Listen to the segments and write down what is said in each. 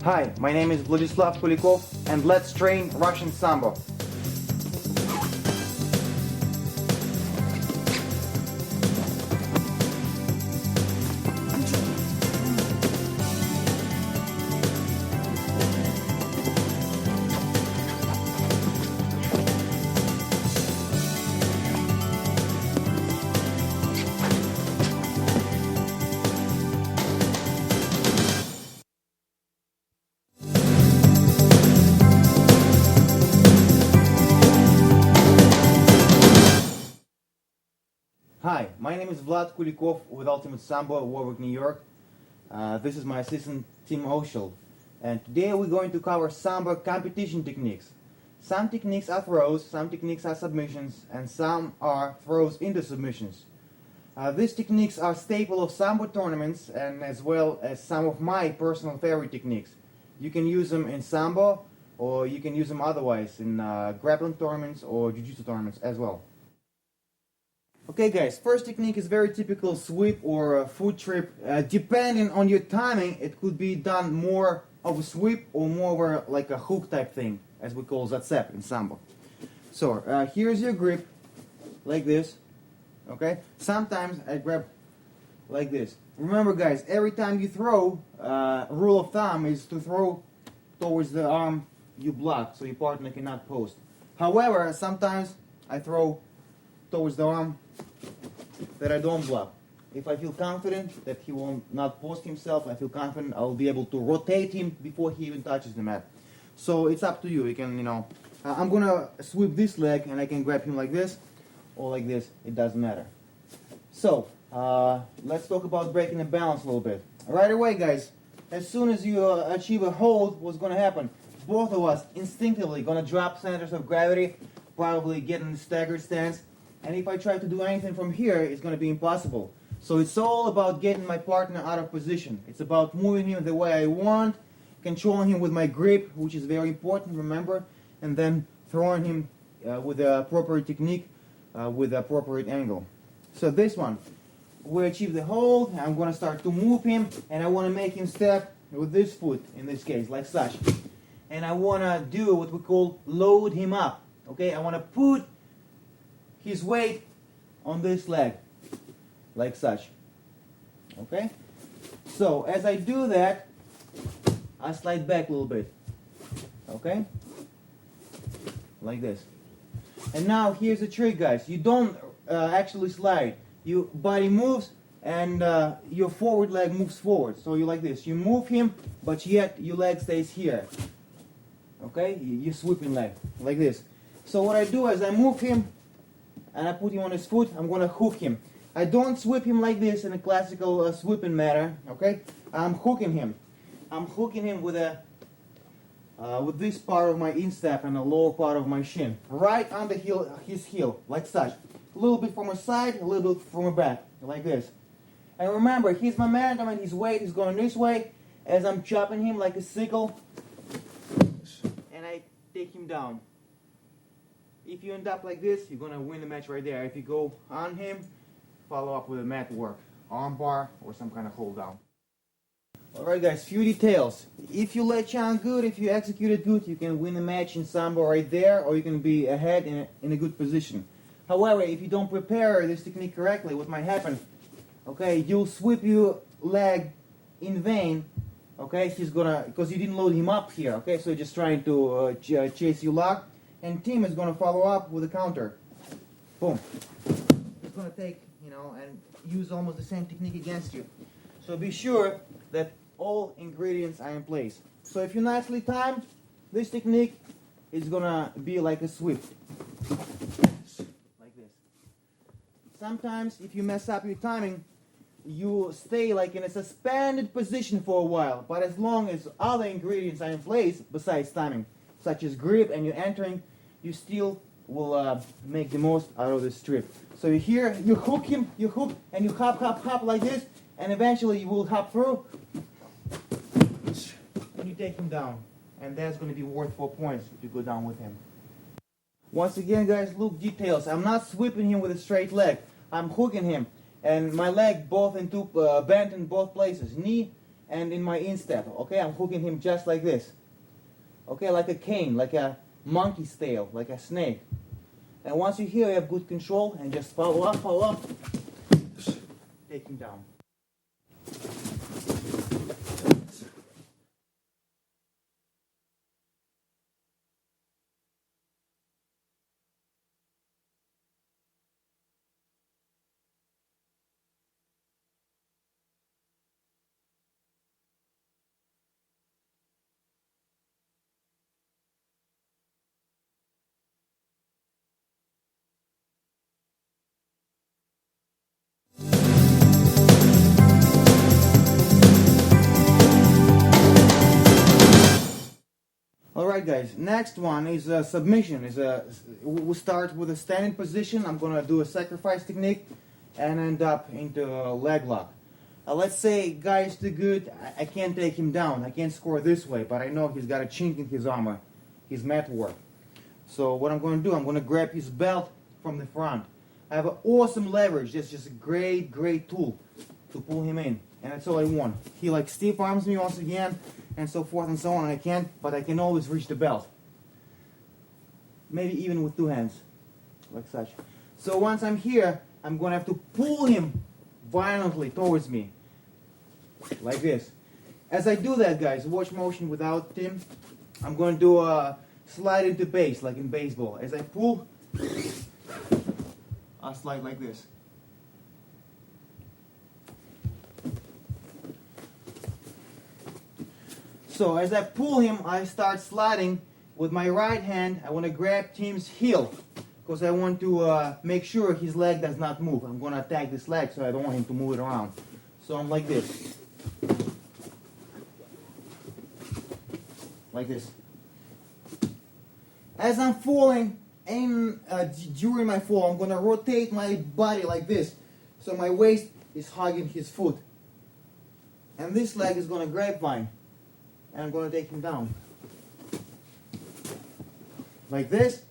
Hi, my name is Vladislav Kulikov, and let's train Russian Sambo. Hi, my name is Vlad Kulikov with Ultimate Sambo at Warwick, New York. This is my assistant Tim Oshel, and today we're going to cover Sambo competition techniques. Some techniques are throws, some techniques are submissions, and some are throws into submissions. These techniques are staple of Sambo tournaments and as well as some of my personal favorite techniques. You can use them in Sambo or you can use them otherwise in grappling tournaments or jiu-jitsu tournaments as well. Okay guys, first technique is very typical sweep or a foot trip. Depending on your timing, it could be done more of a sweep or more of like a hook type thing, as we call zatsep in Sambo. So here's your grip, like this, okay? Sometimes I grab like this. Remember guys, every time you throw, rule of thumb is to throw towards the arm you block, so your partner cannot post. However, sometimes I throw towards the arm that I don't block. If I feel confident that he will not post himself, I feel confident I'll be able to rotate him before he even touches the mat. So it's up to you. You can, I'm gonna sweep this leg and I can grab him like this or like this. It doesn't matter. So let's talk about breaking the balance a little bit. Right away, guys. As soon as you achieve a hold, what's gonna happen? Both of us instinctively gonna drop centers of gravity, probably get in the staggered stance. And if I try to do anything from here, it's going to be impossible. So it's all about getting my partner out of position. It's about moving him the way I want, controlling him with my grip, which is very important, remember, and then throwing him with the appropriate technique, with the appropriate angle. So this one, we achieve the hold. I'm going to start to move him, and I want to make him step with this foot, in this case, like such. And I want to do what we call load him up. Okay, I want to put his weight on this leg, like such. Okay? So, as I do that, I slide back a little bit. Okay? Like this. And now, here's the trick, guys. You don't actually slide. Your body moves, and your forward leg moves forward. So, you like this. You move him, but yet your leg stays here. Okay? Your sweeping leg, like this. So, what I do is I move him, and I put him on his foot. I'm going to hook him. I don't sweep him like this in a classical sweeping manner, okay? I'm hooking him. I'm hooking him with with this part of my instep and the lower part of my shin, right under his heel, like such. A little bit from a side, a little bit from a back, like this. And remember, his momentum and his weight is going this way as I'm chopping him like a sickle, and I take him down. If you end up like this, you're going to win the match right there. If you go on him, follow up with a mat work, arm bar, or some kind of hold down. Alright guys, few details. If you latch on good, if you execute it good, you can win the match in Sambo right there, or you can be ahead in a good position. However, if you don't prepare this technique correctly, what might happen, okay, you'll sweep your leg in vain, okay, because you didn't load him up here, okay, so you're just trying to chase your lock. And Tim is going to follow up with a counter. Boom. He's going to take, and use almost the same technique against you. So be sure that all ingredients are in place. So if you nicely time, this technique is going to be like a sweep. Like this. Sometimes if you mess up your timing, you stay like in a suspended position for a while. But as long as other ingredients are in place, besides timing, such as grip and you're entering, you still will make the most out of this trip. So here, you hook him, you hook, and you hop, hop, hop like this, and eventually you will hop through, and you take him down. And that's going to be worth 4 points if you go down with him. Once again, guys, look details. I'm not sweeping him with a straight leg. I'm hooking him, and my leg bent in both places, knee and in my instep. Okay, I'm hooking him just like this. Okay, like a cane, like a monkey's tail, like a snake. And once you're here, you have good control, and just follow up, take him down. Alright guys, next one is a submission. We start with a standing position. I'm gonna do a sacrifice technique and end up into a leg lock. Let's say guy is too good, I can't take him down, I can't score this way, but I know he's got a chink in his armor, his mat work. So what I'm gonna do, I'm gonna grab his belt from the front. I have an awesome leverage, that's just a great tool to pull him in, and that's all I want. He like stiff arms me once again, and so forth and so on. I can't, but I can always reach the belt. Maybe even with two hands, like such. So once I'm here, I'm going to have to pull him violently towards me, like this. As I do that, guys, watch motion without him. I'm going to do a slide into base, like in baseball. As I pull, I'll slide like this. So as I pull him, I start sliding with my right hand. I want to grab Tim's heel because I want to make sure his leg does not move. I'm going to attack this leg, so I don't want him to move it around. So I'm like this. Like this. As I'm falling, during my fall, I'm going to rotate my body like this. So my waist is hugging his foot. And this leg is going to grapevine. And I'm going to take him down. Like this.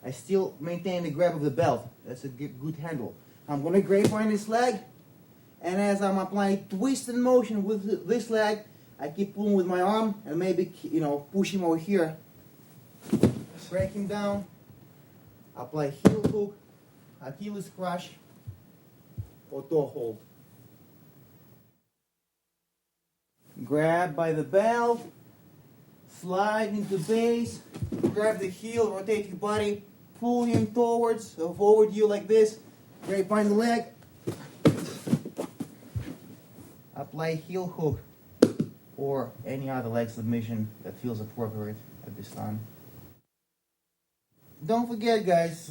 I still maintain the grab of the belt. That's a good handle. I'm going to grapevine this leg. And as I'm applying twist and motion with this leg, I keep pulling with my arm and maybe, push him over here. Break him down. Apply heel hook, Achilles crush, or toe hold. Grab by the belt, slide into base, grab the heel, rotate your body, pull him towards, so forward you like this, grapevine the leg, apply heel hook, or any other leg submission that feels appropriate at this time. Don't forget, guys,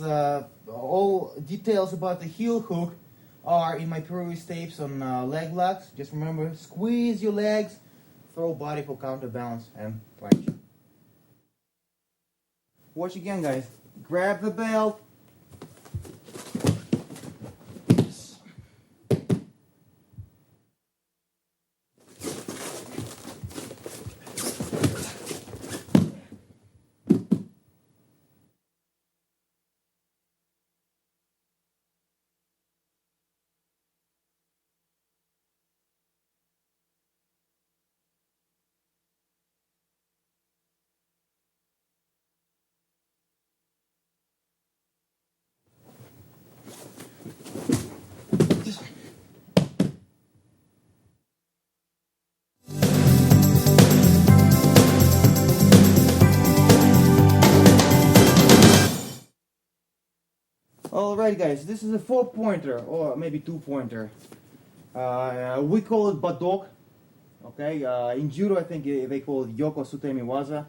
all details about the heel hook are in my previous tapes on leg locks. Just remember, squeeze your legs, throw body for counterbalance, and planche. Watch again, guys. Grab the belt. Alright guys, this is a 4-pointer, or maybe 2-pointer. We call it badok. Okay, in judo I think they call it yoko sutemi waza.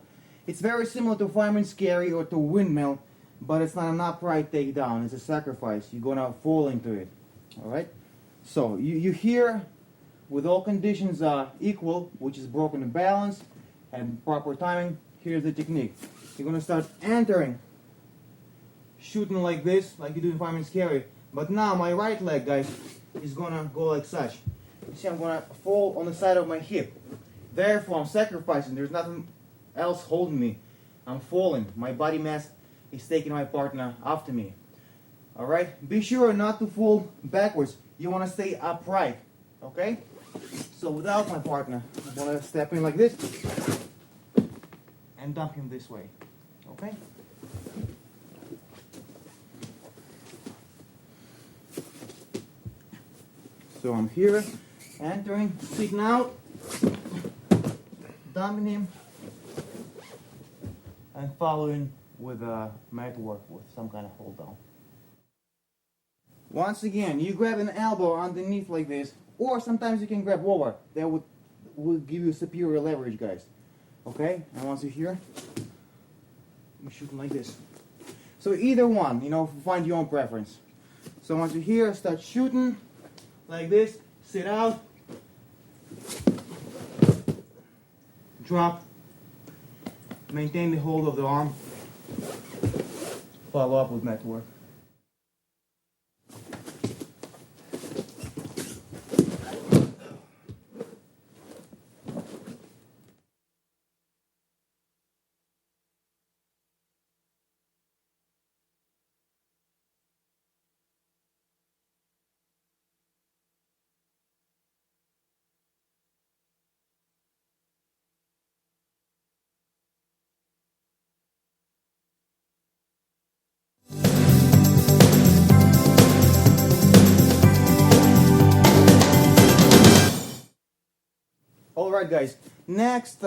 It's very similar to fireman's carry or to windmill, but it's not an upright takedown, it's a sacrifice. You're gonna fall into it. Alright? So, you here, with all conditions equal, which is broken balance and proper timing, here's the technique. You're gonna start entering, shooting like this, like you do in fireman's carry. But now my right leg, guys, is gonna go like such. You see, I'm gonna fall on the side of my hip. Therefore, I'm sacrificing. There's nothing else holding me. I'm falling. My body mass is taking my partner after me. Alright? Be sure not to fall backwards. You wanna stay upright. Okay? So without my partner, I'm gonna step in like this and dump him this way. Okay? So I'm here, entering, sticking out, dumping him, and following with a mat work with some kind of hold down. Once again, you grab an elbow underneath like this, or sometimes you can grab over. That would give you superior leverage, guys. Okay? And once you're here, you shoot like this. So either one, you know, find your own preference. So once you're here, start shooting like this, sit out, drop, maintain the hold of the arm, follow up with mat work. Alright guys, next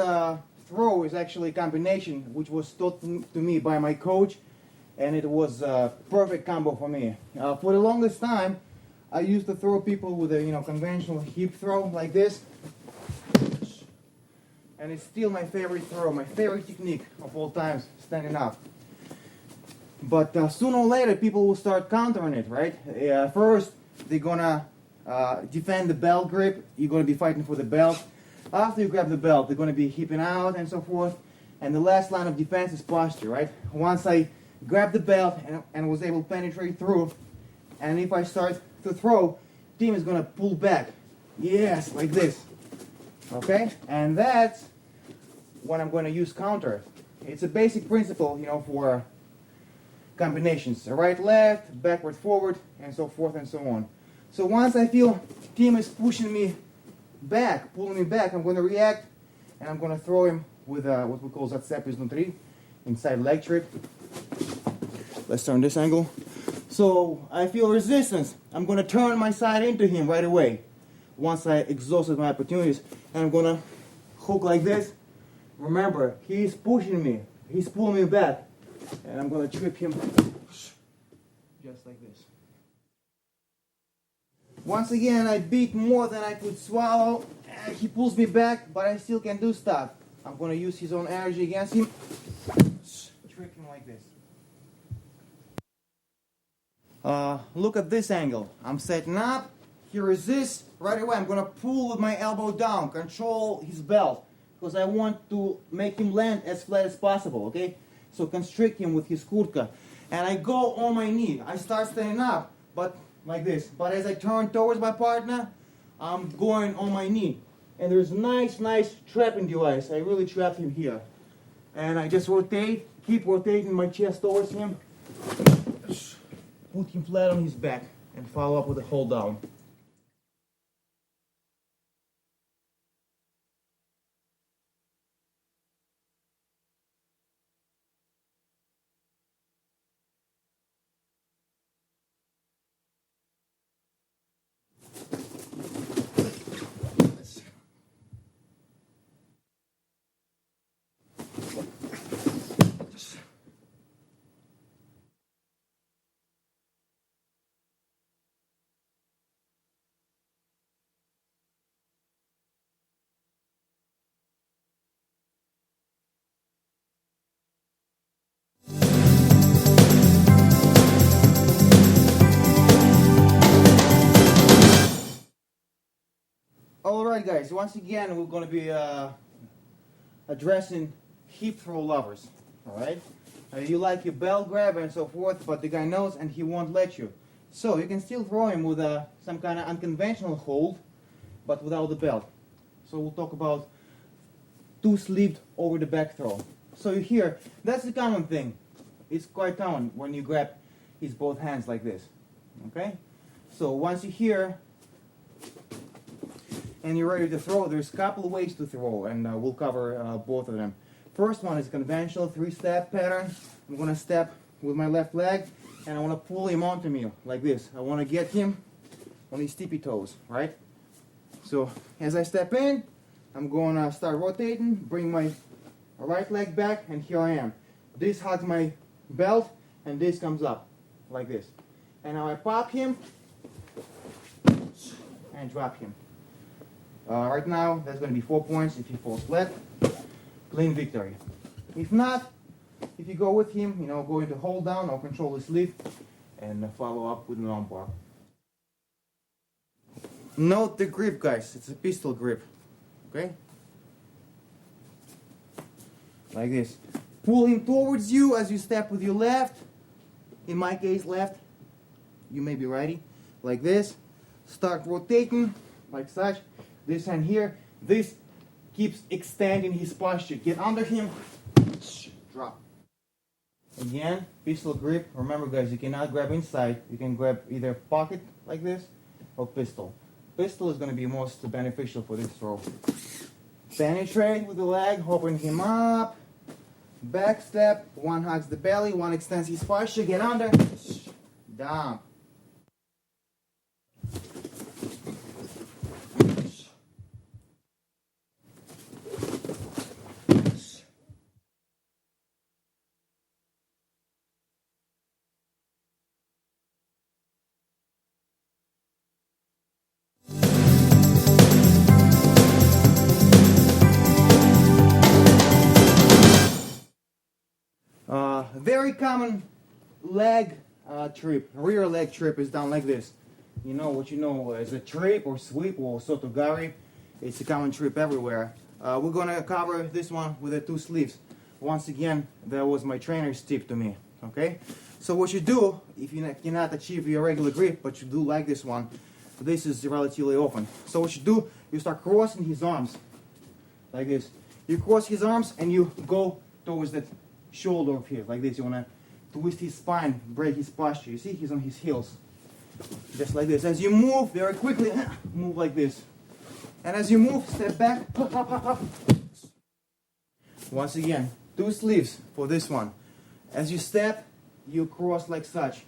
throw is actually a combination which was taught to me by my coach, and it was a perfect combo for me. For the longest time I used to throw people with a conventional hip throw like this, and it's still my favorite throw, my favorite technique of all times, standing up. But sooner or later people will start countering it, right? First they're gonna defend the belt grip, you're gonna be fighting for the belt. After you grab the belt, they're going to be hipping out and so forth. And the last line of defense is posture, right? Once I grab the belt and was able to penetrate through, and if I start to throw, team is going to pull back. Yes, like this. Okay? And that's when I'm going to use counter. It's a basic principle, for combinations. Right, left, backward, forward, and so forth and so on. So once I feel team is pushing me back, pulling me back, I'm going to react, and I'm going to throw him with what we call zацеп изнутри, inside leg trip. Let's turn this angle. So I feel resistance. I'm going to turn my side into him right away. Once I exhausted my opportunities, and I'm going to hook like this. Remember, he's pushing me. He's pulling me back, and I'm going to trip him just like this. Once again, I beat more than I could swallow. He pulls me back, but I still can do stuff. I'm going to use his own energy against him. Trick him like this. Look at this angle. I'm setting up. He resists. Right away, I'm going to pull with my elbow down, control his belt, because I want to make him land as flat as possible, okay? So constrict him with his kurtka. And I go on my knee. I start standing up, but like this. But as I turn towards my partner, I'm going on my knee. And there's nice trapping device. I really trap him here. And I just rotate, keep rotating my chest towards him. Put him flat on his back and follow up with a hold down. Alright guys, once again we're going to be addressing hip throw lovers. Alright? You like your belt grab and so forth, but the guy knows and he won't let you. So you can still throw him with some kind of unconventional hold, but without the belt. So we'll talk about two-sleeved over the back throw. So here, that's the common thing. It's quite common when you grab his both hands like this. Okay? So once you're here, and you're ready to throw, there's a couple of ways to throw, and we'll cover both of them. First one is conventional 3-step pattern. I'm going to step with my left leg, and I want to pull him onto me like this. I want to get him on his tippy toes, right? So as I step in, I'm going to start rotating, bring my right leg back, and here I am. This hugs my belt, and this comes up like this. And now I pop him and drop him. Right now, that's going to be 4 points if he falls flat. Clean victory. If not, if you go with him, go into hold down or control his sleeve and follow up with an arm bar. Note the grip, guys. It's a pistol grip. Okay? Like this. Pull him towards you as you step with your left. In my case, left. You may be righty. Like this. Start rotating like such. This hand here. This keeps extending his posture. Get under him. Drop. Again, pistol grip. Remember, guys, you cannot grab inside. You can grab either pocket like this or pistol. Pistol is going to be most beneficial for this throw. Penetrate with the leg, open him up. Back step. One hugs the belly, one extends his posture. Get under. Down. Very common leg trip, rear leg trip is done like this. You know what you know as a trip or sweep or sotogari. It's a common trip everywhere. We're going to cover this one with the 2 sleeves. Once again, that was my trainer's tip to me. Okay? So what you do, if you cannot achieve your regular grip, but you do like this one, this is relatively often. So what you do, you start crossing his arms like this. You cross his arms and you go towards that shoulder of his, like this. You want to twist his spine, break his posture. You see, he's on his heels. Just like this. As you move very quickly, move like this. And as you move, step back. Once again, 2 sleeves for this one. As you step, you cross like such.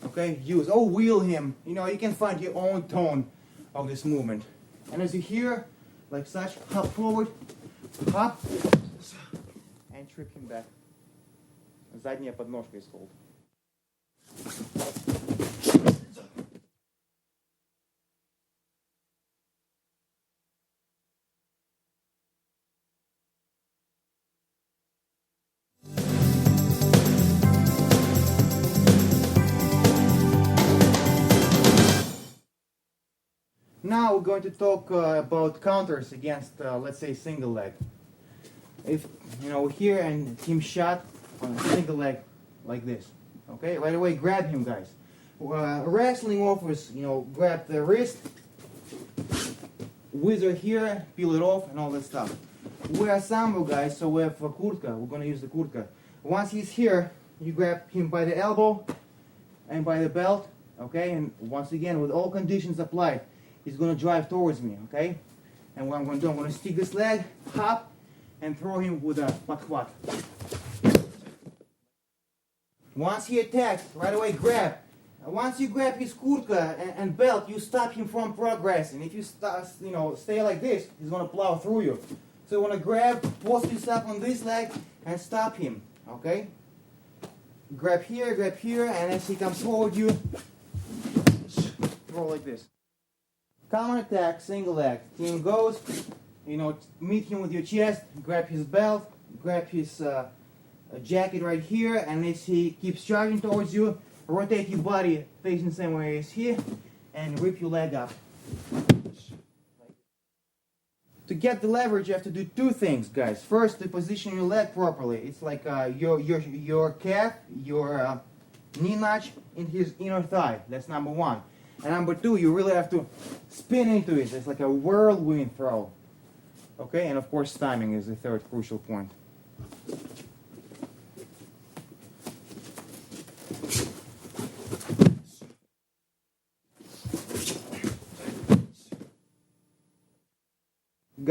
Okay, wheel him. You can find your own tone of this movement. And as you hear, like such, hop forward, hop, and trip him back. Задняя подножка is called. Now we're going to talk about counters against, let's say, single leg. If, here and team shot on a single leg like this. Okay, right away grab him, guys. Wrestling offers, grab the wrist, wizard here, peel it off, and all that stuff. We are sambo, guys, so we have a kurtka. We're going to use the kurtka. Once he's here, you grab him by the elbow and by the belt, okay? And once again, with all conditions applied, he's going to drive towards me, okay? And what I'm going to do, I'm going to stick this leg, hop, and throw him with a pakhvat. Once he attacks, right away grab. Once you grab his kurtka and belt, you stop him from progressing. If you stay like this, he's going to plow through you. So you want to grab, post yourself on this leg, and stop him, okay? Grab here, and as he comes forward, you throw like this. Counter attack, single leg. Team goes, meet him with your chest, grab his belt, grab his jacket right here, and as he keeps charging towards you, rotate your body facing the same way as here, and rip your leg up. To get the leverage, you have to do 2 things, guys. First, to position your leg properly. It's like your calf, your knee notch in his inner thigh. That's number 1. And number 2, you really have to spin into it. It's like a whirlwind throw. Okay, and of course timing is the 3rd crucial point.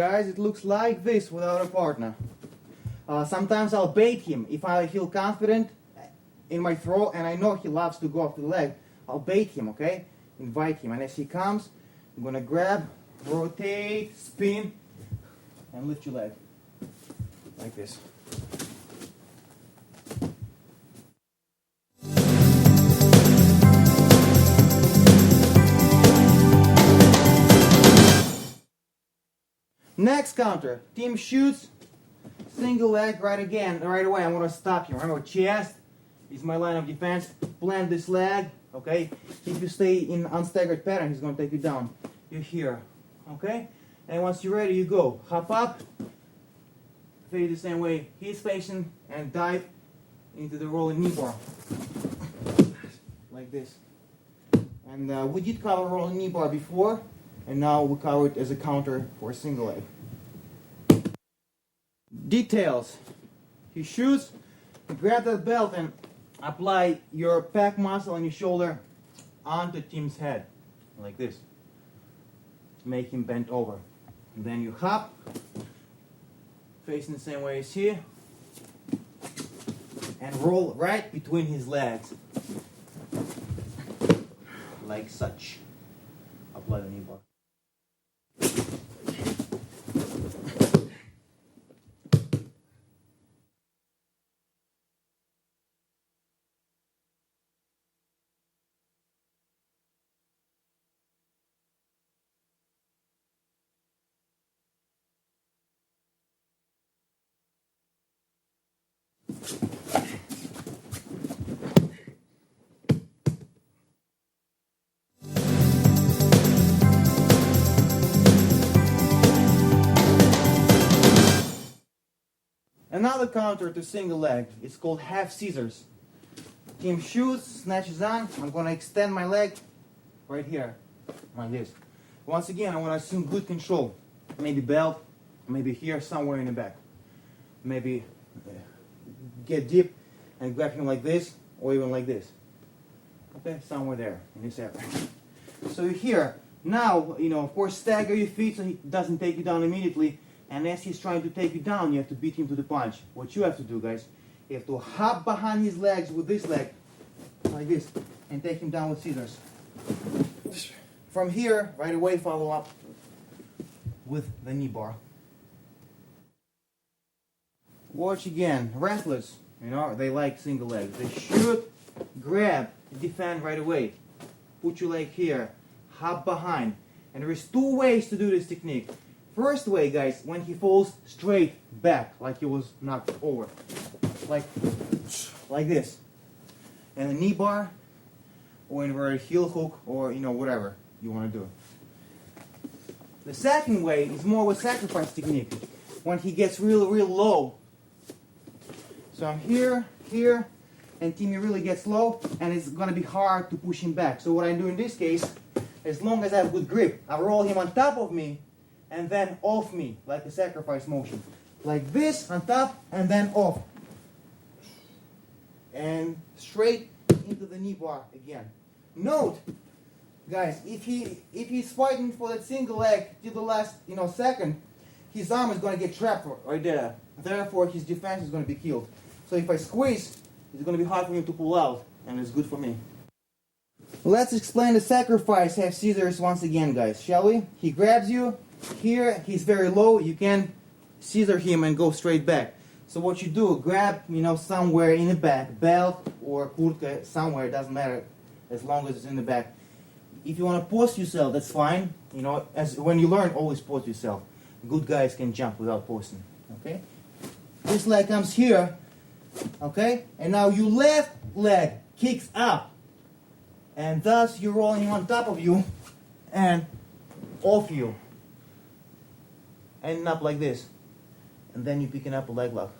guys, it looks like this without a partner. Sometimes I'll bait him. If I feel confident in my throw and I know he loves to go off the leg, I'll bait him, okay? Invite him. And as he comes, I'm going to grab, rotate, spin, and lift your leg. Like this. Next counter, Tim shoots, single leg right away. I want to stop him. Remember, chest is my line of defense. Plant this leg, okay? If you stay in unstaggered pattern, he's going to take you down. You're here, okay? And once you're ready, you go. Hop up, face the same way he's facing, and dive into the rolling knee bar. Like this. And we did cover rolling knee bar before, and now we cover it as a counter for a single leg. Details. He shoots, you grab that belt and apply your pec muscle on your shoulder onto Tim's head, like this. Make him bend over. And then you hop, facing the same way as here, and roll right between his legs. Like such. Apply the knee bar. Another counter to single leg is called half scissors. Tim shoots, snatches on. I'm going to extend my leg right here, like this. Once again, I want to assume good control. Maybe belt, maybe here, somewhere in the back. Maybe get deep and grab him like this, or even like this. Okay, somewhere there in this area. So here, now, of course, stagger your feet so he doesn't take you down immediately. And as he's trying to take you down, you have to beat him to the punch. What you have to do, guys, you have to hop behind his legs with this leg, like this, and take him down with scissors. From here, right away, follow up with the knee bar. Watch again. Wrestlers, they like single legs. They shoot, grab, defend right away. Put your leg here, hop behind. And there is two ways to do this technique. First way, guys, when he falls straight back, like he was knocked over. Like this. And the knee bar, or inverted heel hook, or, whatever you want to do. The second way is more of a sacrifice technique. When he gets real low. So I'm here, and Timmy really gets low, and it's going to be hard to push him back. So what I do in this case, as long as I have good grip, I roll him on top of me, and then off me, like a sacrifice motion. Like this, on top, and then off. And straight into the knee bar again. Note, guys, if he's fighting for that single leg till the last, second, his arm is going to get trapped right there. Therefore, his defense is going to be killed. So if I squeeze, it's going to be hard for him to pull out, and it's good for me. Let's explain the sacrifice half scissors once again, guys, shall we? He grabs you. Here, he's very low. You can scissor him and go straight back. So what you do, grab, somewhere in the back, belt or kurtka, somewhere, it doesn't matter, as long as it's in the back. If you want to post yourself, that's fine. As when you learn, always post yourself. Good guys can jump without posting. Okay? This leg comes here. Okay? And now your left leg kicks up. And thus you're rolling on top of you and off you. Ending up like this. And then you're picking up a leg lock.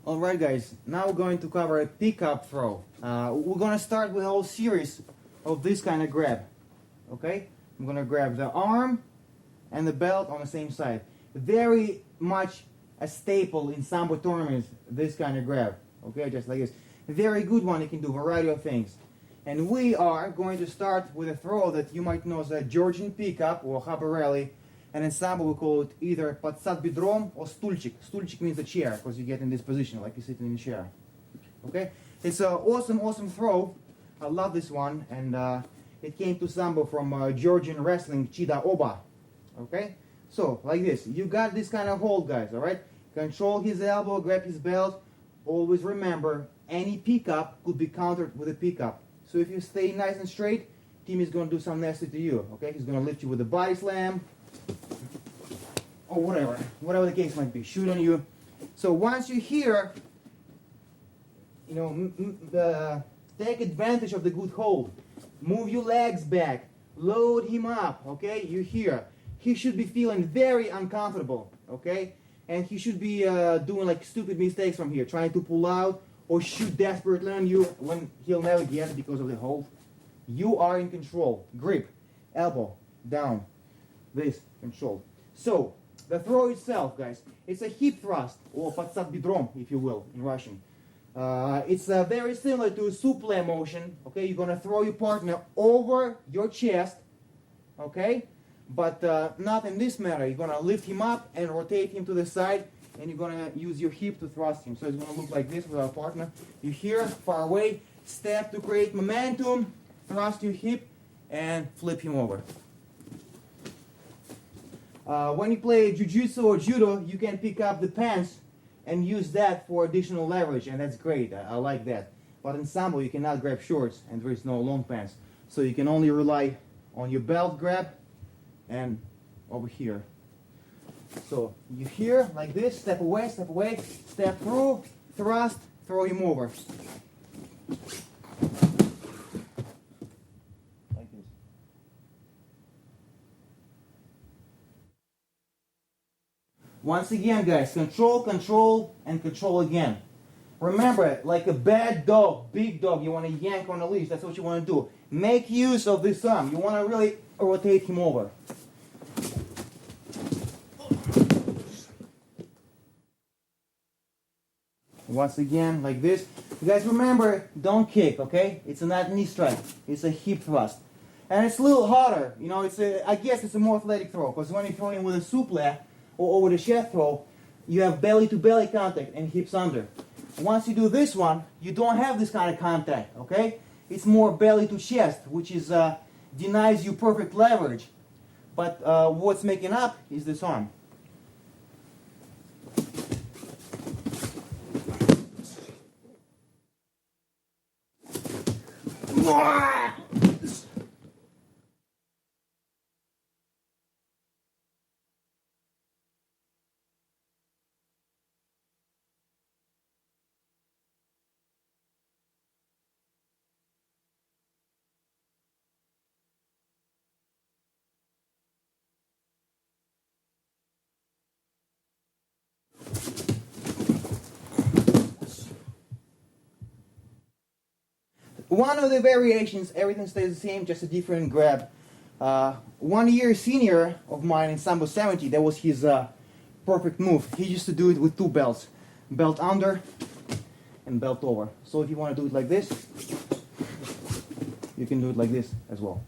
Alright guys, now we're going to cover a pickup throw. We're going to start with a whole series of this kind of grab. Okay? I'm going to grab the arm and the belt on the same side. Very much a staple in Sambo tournaments, this kind of grab. Okay, just like this. Very good one, you can do a variety of things. And we are going to start with a throw that you might know as a Georgian pickup or Habarelli. And in Sambo we call it either patsat bidrom or stulchik. Stulchik means a chair, because you get in this position like you're sitting in a chair. Okay? It's an awesome, awesome throw. I love this one. And it came to Sambo from Georgian wrestling, Chida Oba. Okay? So, like this. You got this kind of hold, guys, alright? Control his elbow, grab his belt. Always remember, any pickup could be countered with a pickup. So if you stay nice and straight, Tim is going to do something nasty to you. Okay? He's going to lift you with a body slam. Or whatever the case might be, shoot on you. So once you're here, you know, take advantage of the good hold. Move your legs back, load him up, okay? You're here. He should be feeling very uncomfortable, okay? And he should be doing like stupid mistakes from here, trying to pull out or shoot desperately on you when he'll never get it because of the hold. You are in control. Grip, elbow, down, this, control. So, the throw itself, guys, it's a hip thrust, or patsat bidrom, if you will, in Russian. It's very similar to a suple motion, okay? You're going to throw your partner over your chest, okay? But not in this manner. You're going to lift him up and rotate him to the side, and you're going to use your hip to thrust him. So it's going to look like this with our partner. You're here, far away, step to create momentum, thrust your hip, and flip him over. When you play jiu-jitsu or judo, you can pick up the pants and use that for additional leverage, and that's great. I like that. But in Sambo, you cannot grab shorts, and there is no long pants. So you can only rely on your belt grab and over here. So you here, like this, step away, step through, thrust, throw him over. Once again, guys, control, control, and control again. Remember, like a bad dog, big dog, you want to yank on the leash. That's what you want to do. Make use of this arm. You want to really rotate him over. Once again, like this. You guys remember, don't kick, okay? It's not knee strike. It's a hip thrust. And it's a little harder. You know, I guess it's a more athletic throw. Because when you're throwing with a suple, or over the chest throw, you have belly-to-belly contact and hips under. Once you do this one, you don't have this kind of contact, okay? It's more belly-to-chest, which is denies you perfect leverage. But what's making up is this arm. One of the variations, everything stays the same, just a different grab. 1 year senior of mine in Sambo 70, that was his perfect move. He used to do it with two belts. Belt under and belt over. So if you want to do it like this, you can do it like this as well.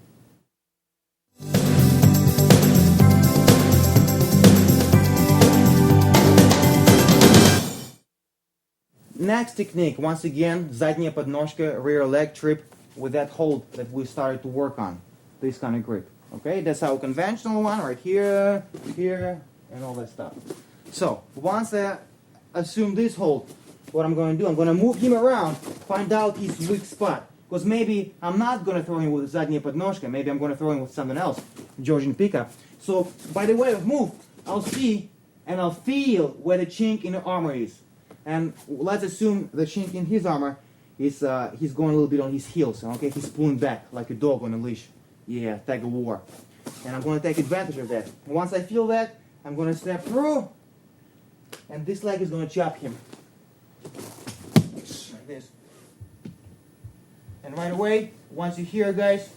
Next technique, once again, задняя подножка, rear leg trip with that hold that we started to work on. This kind of grip. Okay, that's our conventional one right here, here, and all that stuff. So, once I assume this hold, what I'm going to do, I'm going to move him around, find out his weak spot. Because maybe I'm not going to throw him with задняя подножка, maybe I'm going to throw him with something else, Georgian pickup. So, by the way of move, I'll see and I'll feel where the chink in the armor is. And let's assume the chink in his armor is he's going a little bit on his heels. Okay, he's pulling back like a dog on a leash. Yeah, tag of war. And I'm going to take advantage of that. Once I feel that, I'm going to step through, and this leg is going to chop him. like this. And right away, once you're here, guys,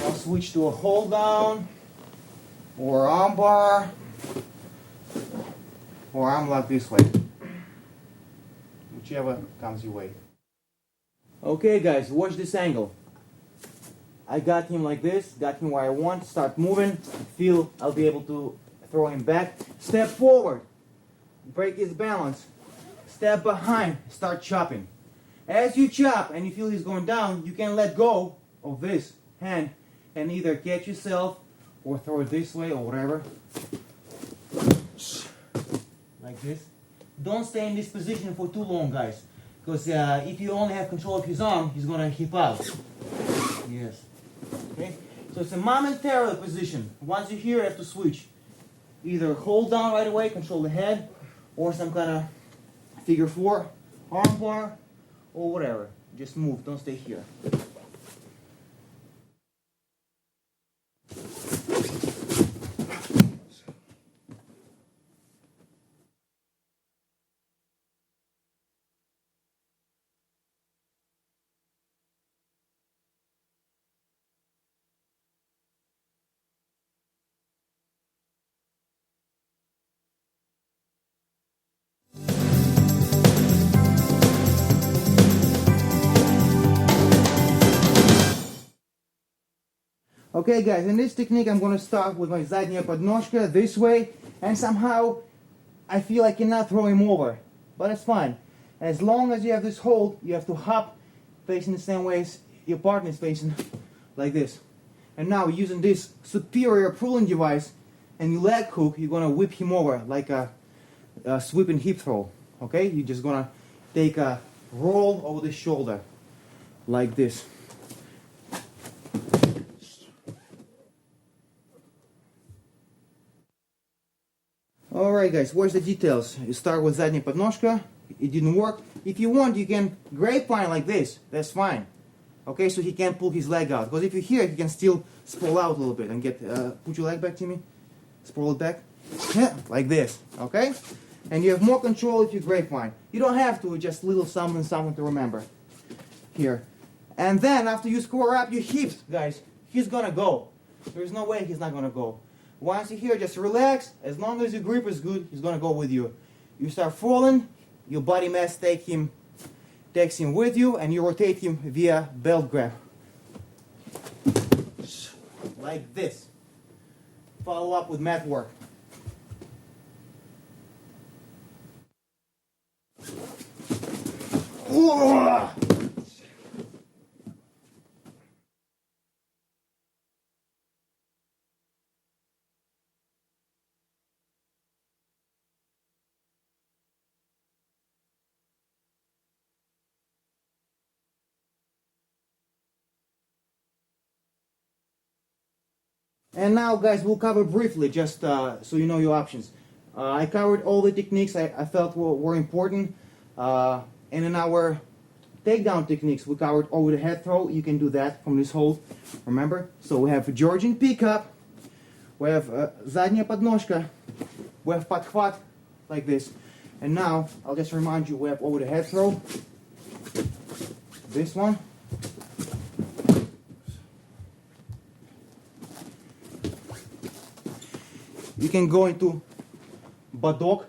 I'll switch to a hold down, or arm bar, or arm lock this way. Whichever comes your way. Okay guys, watch this angle. I got him like this, got him where I want, start moving, feel I'll be able to throw him back. Step forward, break his balance. Step behind, start chopping. As you chop and you feel he's going down, you can let go of this hand and either catch yourself or throw it this way or whatever. Like this. Don't stay in this position for too long, guys. Because if you only have control of his arm, he's going to hip out. Yes. Okay? So it's a momentary position. Once you're here, you have to switch. Either hold down right away, control the head, or some kind of figure four, arm bar, or whatever. Just move, don't stay here. Okay guys, in this technique I'm going to start with my задняя подножка this way, and somehow I feel I cannot throw him over, but it's fine. As long as you have this hold, you have to hop facing the same way as your partner is facing, like this. And now using this superior pulling device and your leg hook, you're going to whip him over like a sweeping hip throw. Okay, you're just going to take a roll over the shoulder, like this. Alright guys, where's the details? You start with задняя подножка, it didn't work. If you want, you can grapevine like this, that's fine. Okay, so he can't pull his leg out. Because if you're here, he can still sprawl out a little bit and get, put your leg back, Timmy. Sprawl it back. Yeah, like this, okay? And you have more control if you grapevine. You don't have to, just little something to remember. Here. And then, after you square up your hips, guys, he's gonna go. There's no way he's not gonna go. Once you're here, just relax. As long as your grip is good, he's gonna go with you. You start falling, your body mass takes him with you, and you rotate him via belt grab. Like this. Follow up with mat work. And now guys, we'll cover briefly, just so you know your options. I covered all the techniques I felt were important. And in our takedown techniques, we covered over the head throw. You can do that from this hold, remember? So we have Georgian pickup, we have задняя подножка, we have подхват, like this. And now, I'll just remind you, we have over the head throw, this one. You can go into Badok.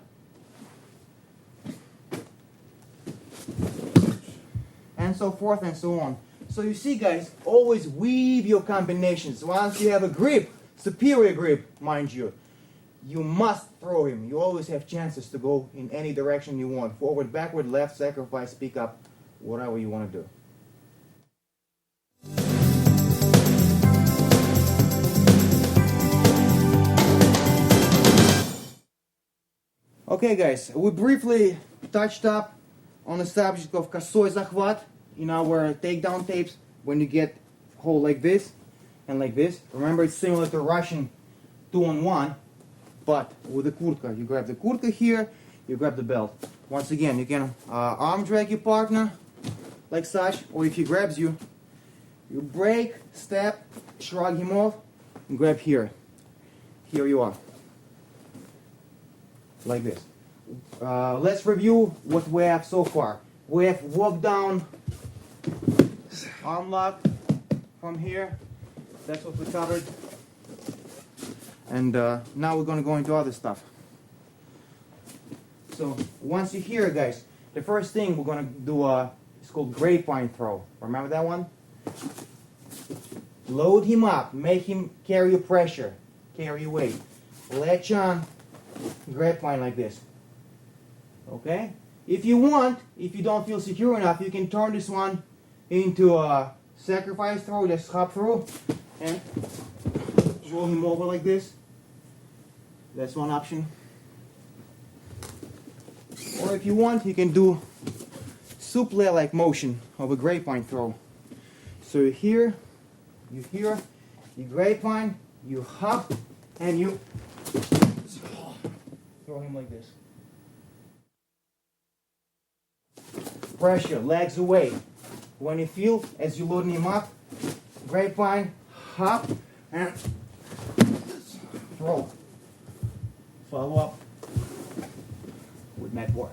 And so forth and so on. So you see guys, always weave your combinations. Once you have a grip, superior grip, mind you, you must throw him. You always have chances to go in any direction you want. Forward, backward, left, sacrifice, pick up, whatever you want to do. Okay guys, we briefly touched up on the subject of косой захват in our takedown tapes. When you get hold like this and like this, remember it's similar to Russian 2-on-1, but with the kurtka. You grab the kurtka here, you grab the belt. Once again, you can arm drag your partner like such, or if he grabs you, you break, step, shrug him off, and grab here. Here you are. Like this. Let's review what we have so far. We have walk down arm lock from here. That's what we covered. And now we're going to go into other stuff. So once you're here, guys, the first thing we're going to do is called grapevine throw. Remember that one? Load him up. Make him carry your pressure. Carry your weight. Latch on. Grapevine like this. Okay? If you want, if you don't feel secure enough, you can turn this one into a sacrifice throw. Just hop through and roll him over like this. That's one option. Or if you want, you can do souffle-like motion of a grapevine throw. So you grapevine, you hop, and you throw him like this. Pressure, legs away. When you feel, as you're loading him up, grapevine, hop, and throw. Follow up with mat work.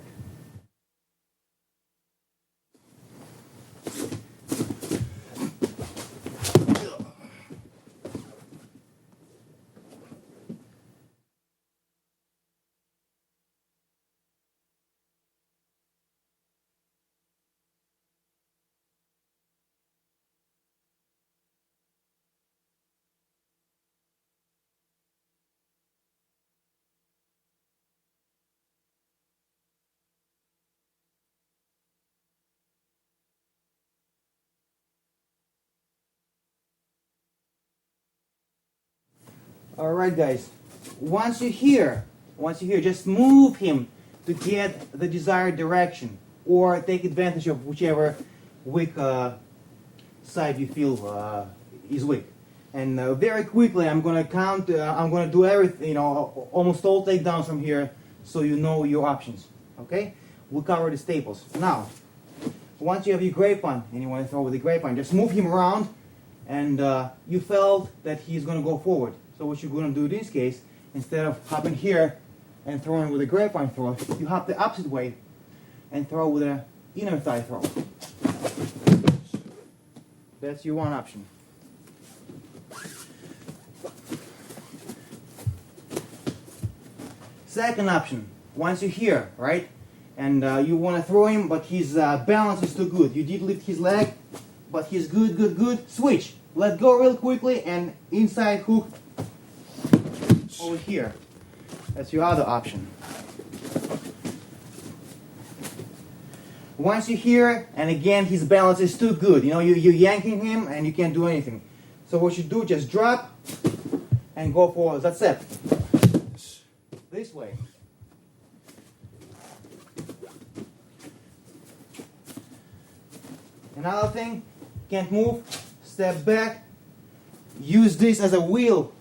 Alright guys, once you're here, just move him to get the desired direction or take advantage of whichever weak side you feel is weak. And very quickly I'm going to count, I'm going to do everything, almost all takedowns from here so you know your options. Okay? We'll cover the staples. Now, once you have your grapevine and you want to throw with the grapevine, just move him around and you felt that he's going to go forward. So what you're going to do in this case, instead of hopping here and throwing with a grapevine throw, you hop the opposite way and throw with an inner thigh throw. That's your one option. Second option, once you're here, right, and you want to throw him, but his balance is too good. You did lift his leg, but he's good. Switch. Let go real quickly and inside hook over here. That's your other option. Once you're here, and again his balance is too good, you're yanking him and you can't do anything. So what you do, just drop and go forward. That's it. This way. Another thing, can't move, step back, use this as a wheel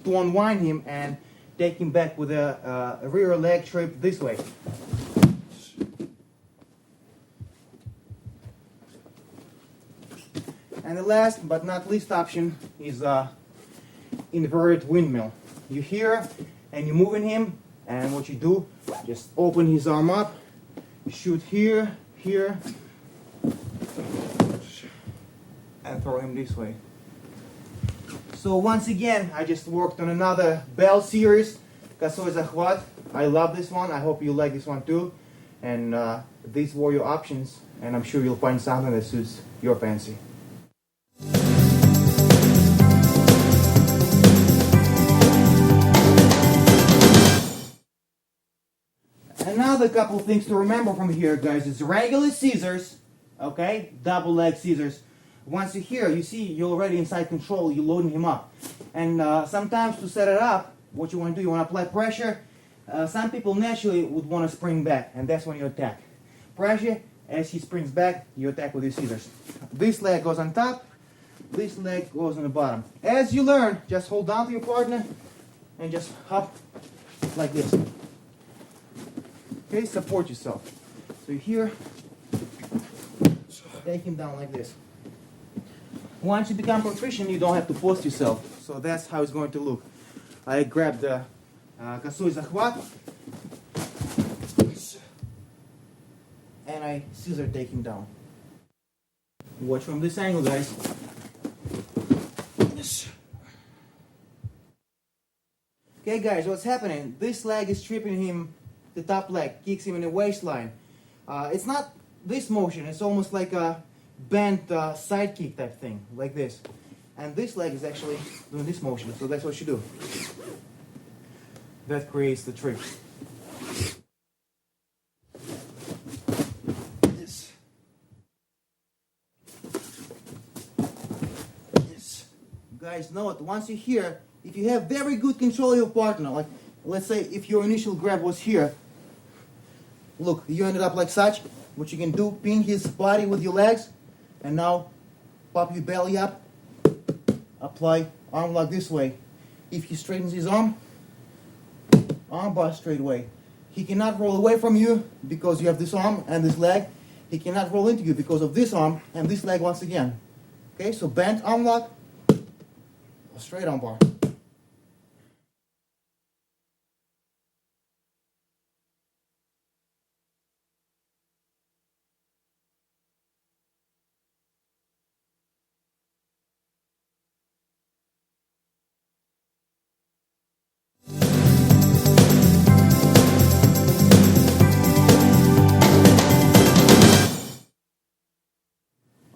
to unwind him and take him back with a rear leg trip this way. And the last but not least option is inverted windmill. You're here and you're moving him, and what you do, just open his arm up, shoot here, and throw him this way. So once again, I just worked on another Bell series, Kosoi Zakhvat. I love this one. I hope you like this one too. And these were your options, and I'm sure you'll find something that suits your fancy. Another couple things to remember from here, guys, is regular scissors, okay, double leg scissors. Once you're here, you see you're already inside control, you're loading him up. And sometimes to set it up, what you want to do, you want to apply pressure. Some people naturally would want to spring back, and that's when you attack. Pressure, as he springs back, you attack with your scissors. This leg goes on top, this leg goes on the bottom. As you learn, just hold down to your partner and just hop like this. Okay, support yourself. So you're here, take him down like this. Once you become proficient, you don't have to post yourself. So that's how it's going to look. I grab the Kosoi Zakhvat and I I scissor take him down. Watch from this angle, guys. Yes. Okay, guys, what's happening? This leg is tripping him, the top leg, kicks him in the waistline. It's not this motion, it's almost like a bent side kick type thing, like this. And this leg is actually doing this motion, so that's what you do. That creates the trip. Yes. Yes. Guys, know it. Once you're here, if you have very good control of your partner, like let's say if your initial grab was here, look, you ended up like such. What you can do, pin his body with your legs, and now pop your belly up, apply arm lock this way. If he straightens his arm bar straight away. He cannot roll away from you because you have this arm and this leg. He cannot roll into you because of this arm and this leg once again. Okay, so bent arm lock, straight arm bar.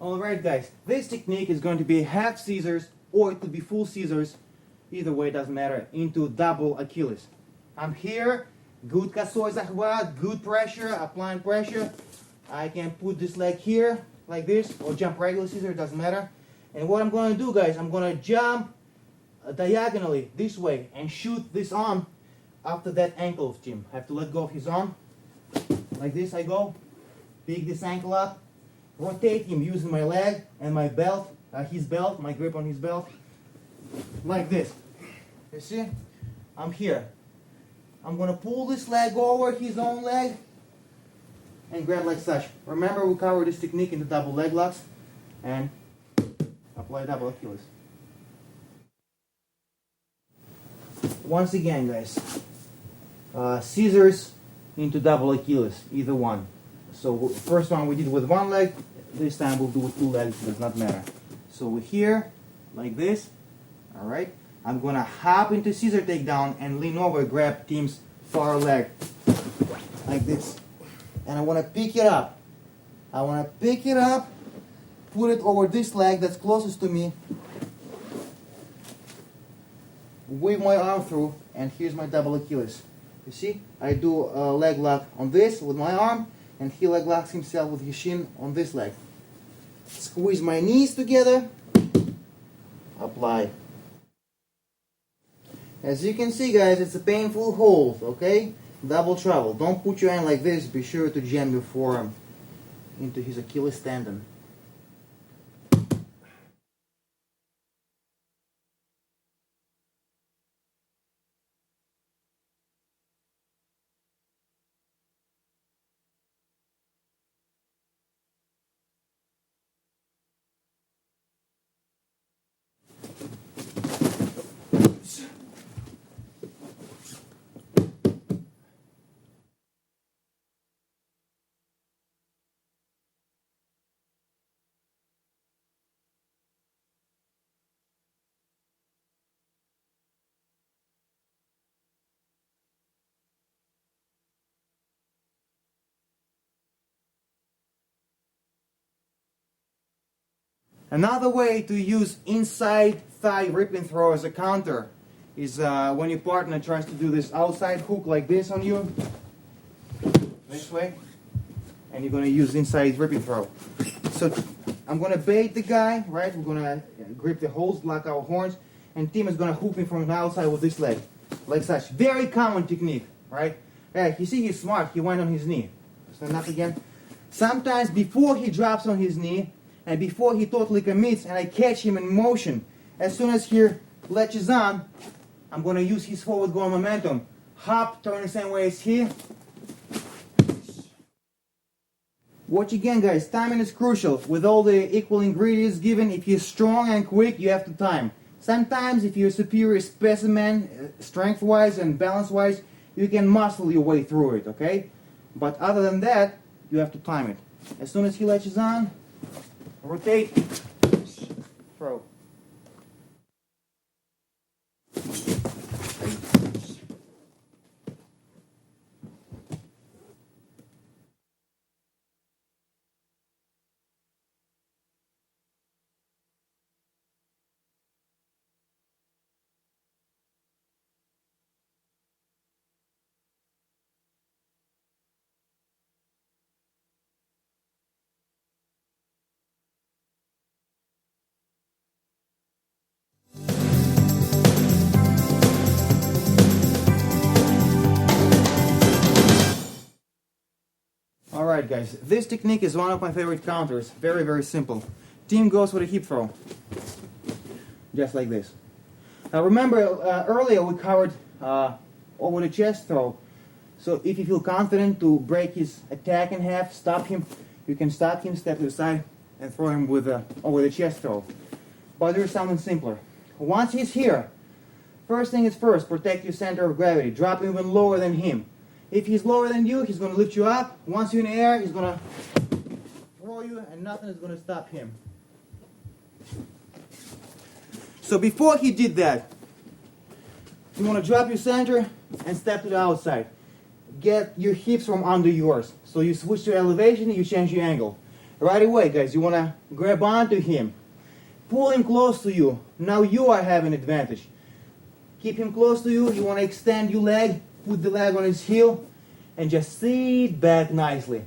Alright guys, this technique is going to be half scissors or it could be full scissors, either way it doesn't matter, into double Achilles. I'm here, good косой захват, good pressure, applying pressure. I can put this leg here like this or jump regular scissor, it doesn't matter. And what I'm going to do guys, I'm going to jump diagonally this way and shoot this arm after that ankle of Jim. I have to let go of his arm, like this I go, pick this ankle up, rotate him using my leg and my belt, his belt, my grip on his belt, like this. You see? I'm here. I'm going to pull this leg over his own leg and grab like such. Remember we covered this technique in the double leg locks and apply double Achilles. Once again guys, scissors into double Achilles, either one. So first one we did with one leg, this time we'll do with two legs, it does not matter. So we're here, like this, alright. I'm gonna hop into scissor takedown and lean over, grab Tim's far leg, like this. And I wanna pick it up. I wanna pick it up, put it over this leg that's closest to me, weave my arm through, and here's my double Achilles. You see, I do a leg lock on this with my arm, and he leg locks himself with his shin on this leg. Squeeze my knees together, apply. As you can see guys, it's a painful hold, okay? Double trouble. Don't put your hand like this, be sure to jam your forearm into his Achilles tendon. Another way to use inside thigh ripping throw as a counter is when your partner tries to do this outside hook like this on you, this way, and you're going to use inside ripping throw. So I'm going to bait the guy, right? We're going to grip the holes, lock our horns, and Tim is going to hook me from the outside with this leg, like such. Very common technique, right? Yeah, you see he's smart, he went on his knee. Stand up again. Sometimes before he drops on his knee, and before he totally commits and I catch him in motion, as soon as he latches on, I'm going to use his forward going momentum. Hop, turn the same way as he. Watch again guys, timing is crucial. With all the equal ingredients given, if you're strong and quick, you have to time. Sometimes if you're a superior specimen, strength-wise and balance-wise, you can muscle your way through it, okay? But other than that, you have to time it. As soon as he latches on, rotate, throw. Alright guys, this technique is one of my favorite counters. Very, very simple. Team goes with a hip throw. Just like this. Now remember, earlier we covered over the chest throw. So if you feel confident to break his attack in half, stop him, you can stop him, step to the side, and throw him with over the chest throw. But there's something simpler. Once he's here, first thing is first, protect your center of gravity. Drop him even lower than him. If he's lower than you, he's going to lift you up. Once you're in the air, he's going to throw you, and nothing is going to stop him. So before he did that, you want to drop your center and step to the outside. Get your hips from under yours. So you switch to elevation, you change your angle. Right away, guys, you want to grab onto him. Pull him close to you. Now you are having advantage. Keep him close to you. You want to extend your leg. Put the leg on his heel and just sit back nicely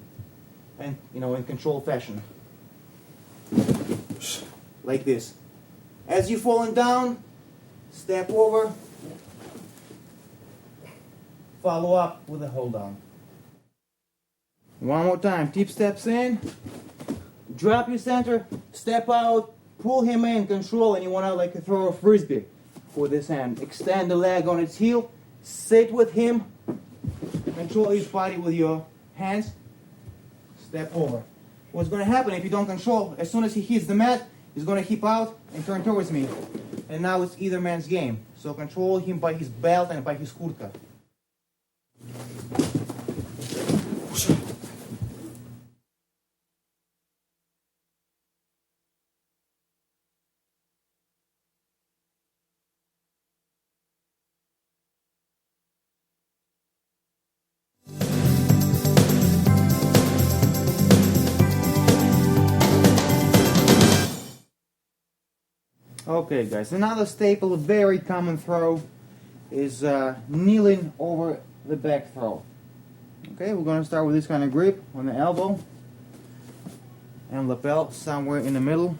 and, in controlled fashion. Like this. As you're falling down, step over, follow up with a hold down. One more time. Tip steps in, drop your center, step out, pull him in, control, and you want to like throw a frisbee with this hand. Extend the leg on its heel. Sit with him, control his body with your hands, step over. What's going to happen if you don't control, as soon as he hits the mat, he's going to hip out and turn towards me. And now it's either man's game. So control him by his belt and by his kurtka. Okay guys, another staple, very common throw is kneeling over the back throw. Okay, we're going to start with this kind of grip on the elbow and lapel somewhere in the middle,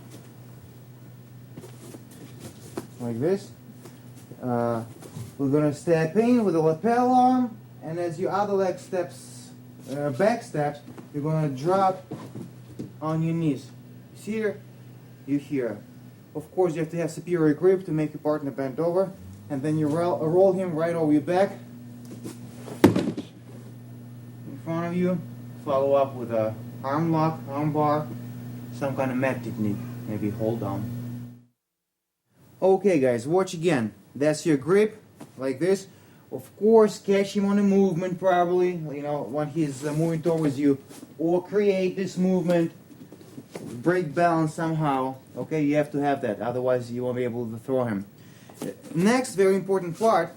like this. We're going to step in with the lapel arm, and as your other leg steps, back steps, you're going to drop on your knees. Here, you here. Of course, you have to have superior grip to make your partner bend over, and then you roll him right over your back in front of you. Follow up with a arm lock, arm bar, some kind of mat technique, maybe hold down. Okay guys, watch again. That's your grip, like this. Of course, catch him on the movement probably, when he's moving towards you, or create this movement. Break balance somehow. Okay, you have to have that, otherwise you won't be able to throw him. Next very important part,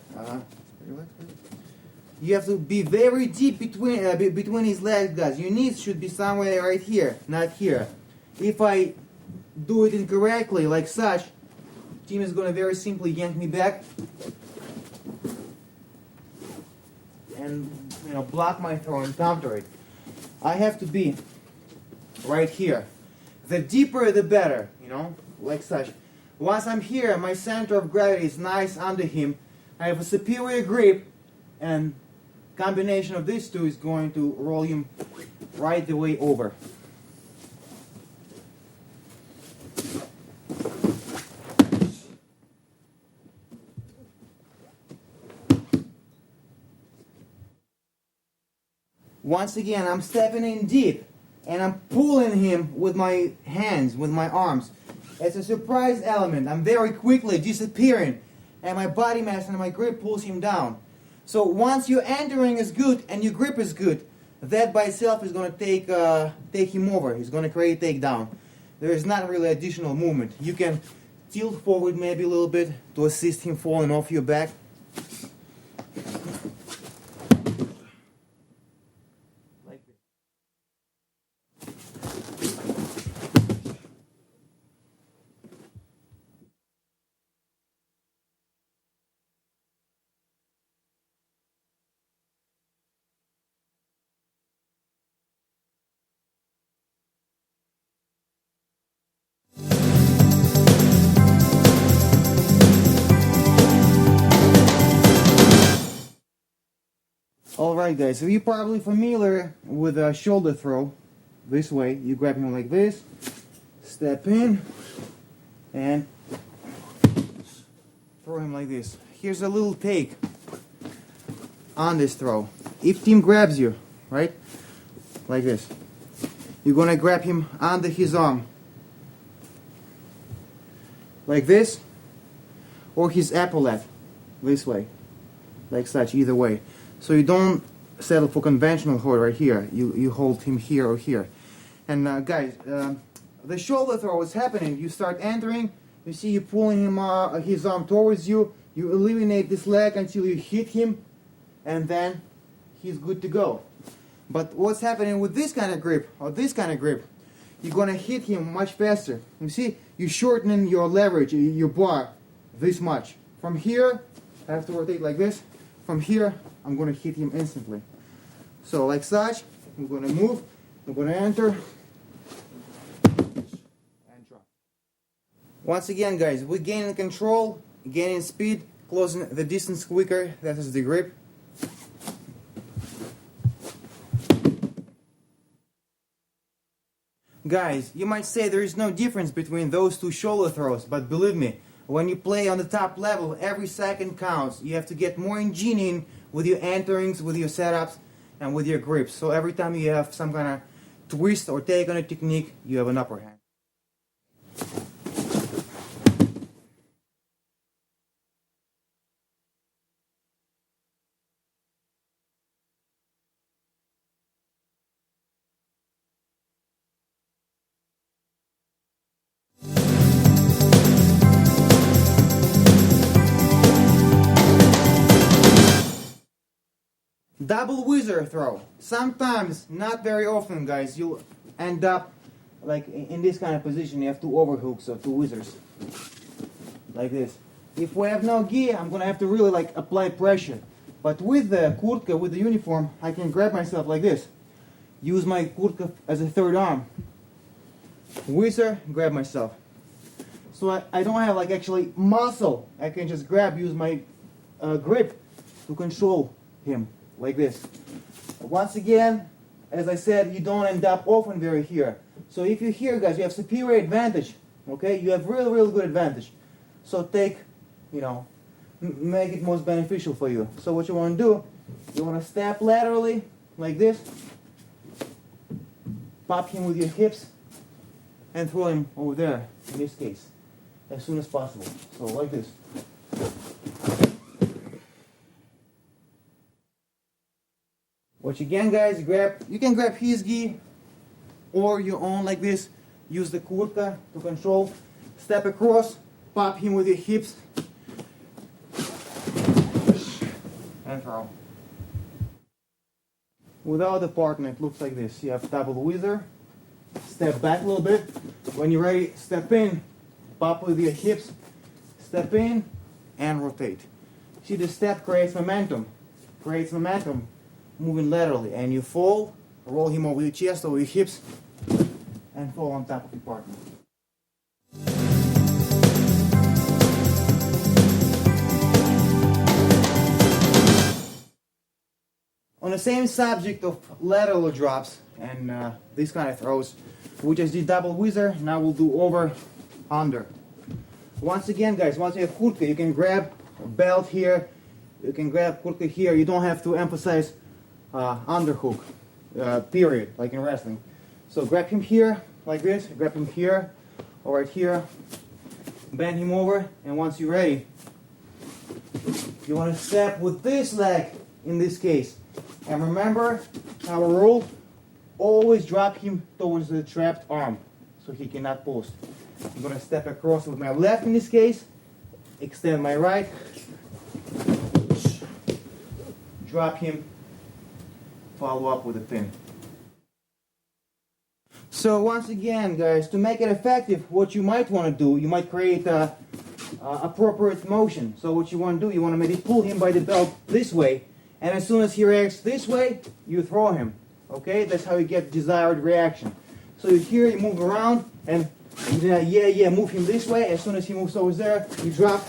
you have to be very deep between his legs, guys. Your knees should be somewhere right here, not here. If I do it incorrectly, like such, team is going to very simply yank me back and block my throw and counter it. I have to be right here. The deeper the better, like such. Once I'm here, my center of gravity is nice under him. I have a superior grip, and combination of these two is going to roll him right the way over. Once again, I'm stepping in deep, and I'm pulling him with my hands, with my arms. It's a surprise element. I'm very quickly disappearing, and my body mass and my grip pulls him down. So once your entering is good and your grip is good, that by itself is going to take him over. He's going to create takedown. There is not really additional movement. You can tilt forward maybe a little bit to assist him falling off your back. Like this. Alright guys, so you're probably familiar with a shoulder throw. This way, you grab him like this, step in, and throw him like this. Here's a little take on this throw. If Tim grabs you, right, like this, you're gonna grab him under his arm, like this, or his epaulette, this way, like such, either way. So you don't settle for conventional hold right here. You hold him here or here. And guys, the shoulder throw is happening. You start entering. You see you pulling him his arm towards you. You eliminate this leg until you hit him, and then he's good to go. But what's happening with this kind of grip or this kind of grip? You're gonna hit him much faster. You see, you're shortening your leverage, your bar, this much. From here, I have to rotate like this. From here, I'm going to hit him instantly. So like such, I'm going to move, I'm going to enter, and drop. Once again guys, we're gaining control, gaining speed, closing the distance quicker. That is the grip. Guys, you might say there is no difference between those two shoulder throws, but believe me, when you play on the top level, every second counts. You have to get more engineering with your enterings, with your setups, and with your grips. So every time you have some kind of twist or take on a technique, you have an upper hand. Double whizzer throw. Sometimes, not very often guys, you'll end up like in this kind of position. You have two overhooks or two whizzers. Like this. If we have no gi, I'm going to have to really like apply pressure. But with the kurtka, with the uniform, I can grab myself like this. Use my kurtka as a third arm. Whizzer, grab myself. So I don't have like actually muscle. I can just grab, use my grip to control him. Like this. Once again, as I said, you don't end up often very here. So if you're here, guys, you have superior advantage. Okay, you have real good advantage. So take, make it most beneficial for you. So what you want to do, you want to step laterally like this, pop him with your hips, and throw him over there. In this case, as soon as possible. So like this. What you can, guys, you can grab his gi or your own like this. Use the kurtka to control. Step across, pop him with your hips, and throw. Without the partner, it looks like this. You have double whizzer. Step back a little bit. When you're ready, step in, pop with your hips, step in, and rotate. See, the step creates momentum. Moving laterally, and you fall, roll him over your chest, over your hips, and fall on top of your partner. On the same subject of lateral drops and these kind of throws, we just did double whizzer. Now we'll do over, under. Once again, guys, once you have kurtka, you can grab a belt here, you can grab kurtka here. You don't have to emphasize underhook, period, like in wrestling. So grab him here, like this, grab him here, or right here, bend him over, and once you're ready, you want to step with this leg, in this case, And remember our rule, always drop him towards the trapped arm so he cannot post. I'm going to step across with my left in this case, extend my right, drop him, follow up with a pin. So once again, guys, to make it effective, what you might want to do, you might create a appropriate motion. So what you want to do, you want to maybe pull him by the belt this way, and as soon as he reacts this way, you throw him. Okay, that's how you get desired reaction. So here you move around and move him this way. As soon as he moves over there, you drop,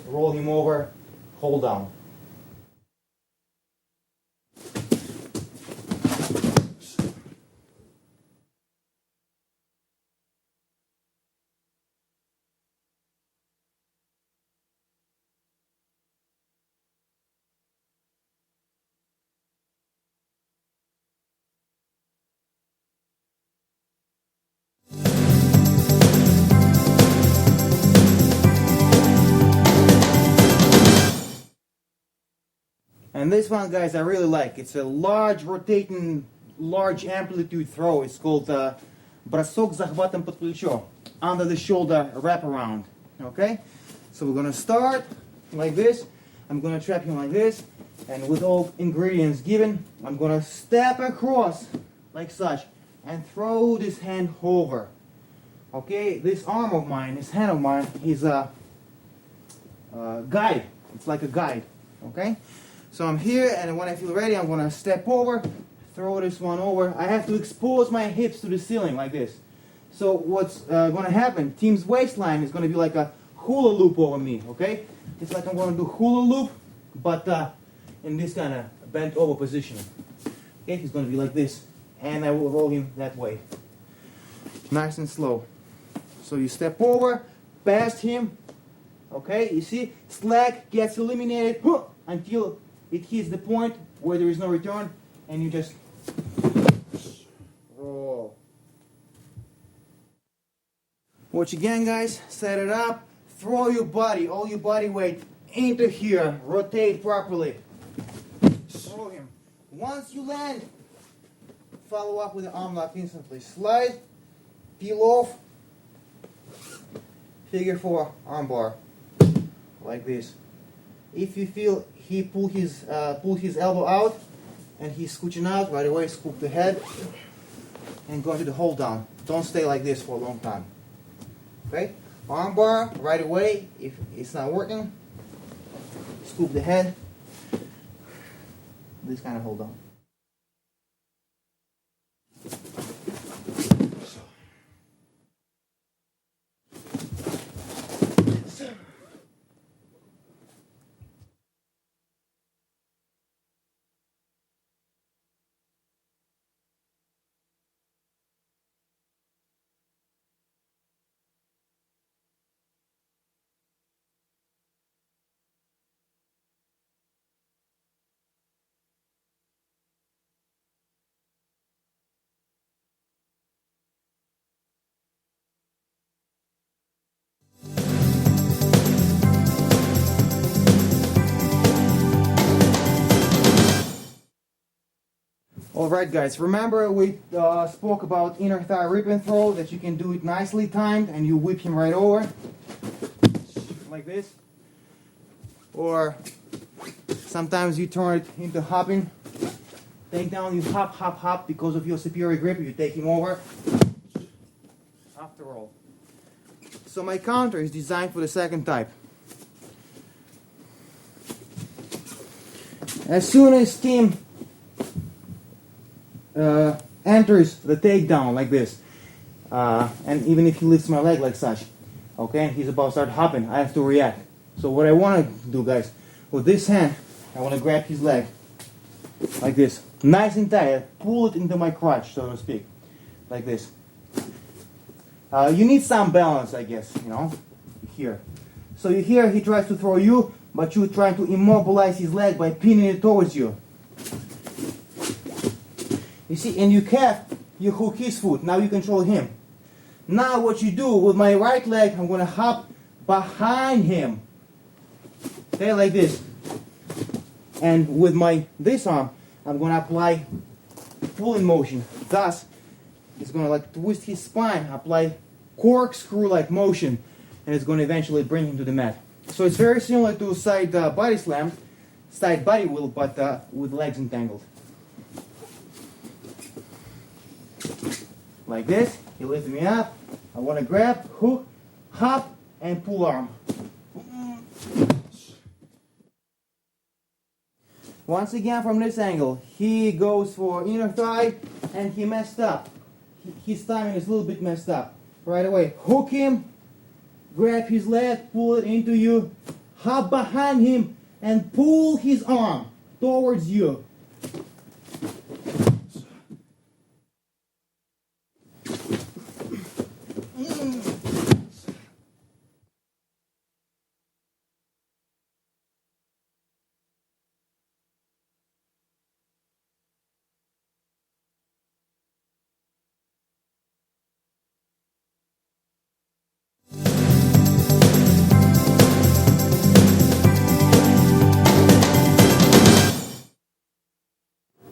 roll him over, hold down. And this one, guys, I really like. It's a large rotating, large amplitude throw. It's called бросок захватом под плечо, under the shoulder wraparound. Okay? So we're going to start like this. I'm going to trap him like this. And with all ingredients given, I'm going to step across like such and throw this hand over. Okay? This arm of mine, this hand of mine, is a guide. It's like a guide. Okay? So I'm here, and when I feel ready, I'm going to step over, throw this one over. I have to expose my hips to the ceiling like this. So what's going to happen, Tim's waistline is going to be like a hula loop over me, okay? It's like I'm going to do hula loop, but in this kind of bent over position. Okay, he's going to be like this, and I will roll him that way. Nice and slow. So you step over, past him, okay? You see, slack gets eliminated until it hits the point where there is no return, and you just roll. Watch again, guys. Set it up. Throw your body, all your body weight into here. Rotate properly. Throw him. Once you land, follow up with the arm lock instantly. Slide, peel off, figure 4 arm bar, like this. If you feel he pull his elbow out and he's scooching out, right away scoop the head and go into the hold down. Don't stay like this for a long time. Okay? Arm bar, right away. If it's not working, scoop the head. This kind of hold down. Alright, guys, remember we spoke about inner thigh rip and throw, that you can do it nicely timed and you whip him right over like this, or sometimes you turn it into hopping takedown. You hop hop hop because of your superior grip. You take him over after all. So my counter is designed for the second type. As soon as Tim enters the takedown like this, and even if he lifts my leg like such, okay, and he's about to start hopping, I have to react. So what I want to do, guys, with this hand, I want to grab his leg like this, nice and tight, pull it into my crotch, so to speak, like this. You need some balance, I guess, you know, here. So here he tries to throw you, but you try to immobilize his leg by pinning it towards you. You see, and you calf, you hook his foot. Now you control him. Now what you do with my right leg, I'm going to hop behind him. Okay, like this. And with this arm, I'm going to apply pulling motion. Thus, it's going to like twist his spine, apply corkscrew-like motion, and it's going to eventually bring him to the mat. So it's very similar to side body slam, side body wheel, but with legs entangled. Like this, he lifts me up. I want to grab, hook, hop, and pull arm. Once again from this angle, he goes for inner thigh, and he messed up. His timing is a little bit messed up. Right away, hook him, grab his leg, pull it into you, hop behind him, and pull his arm towards you.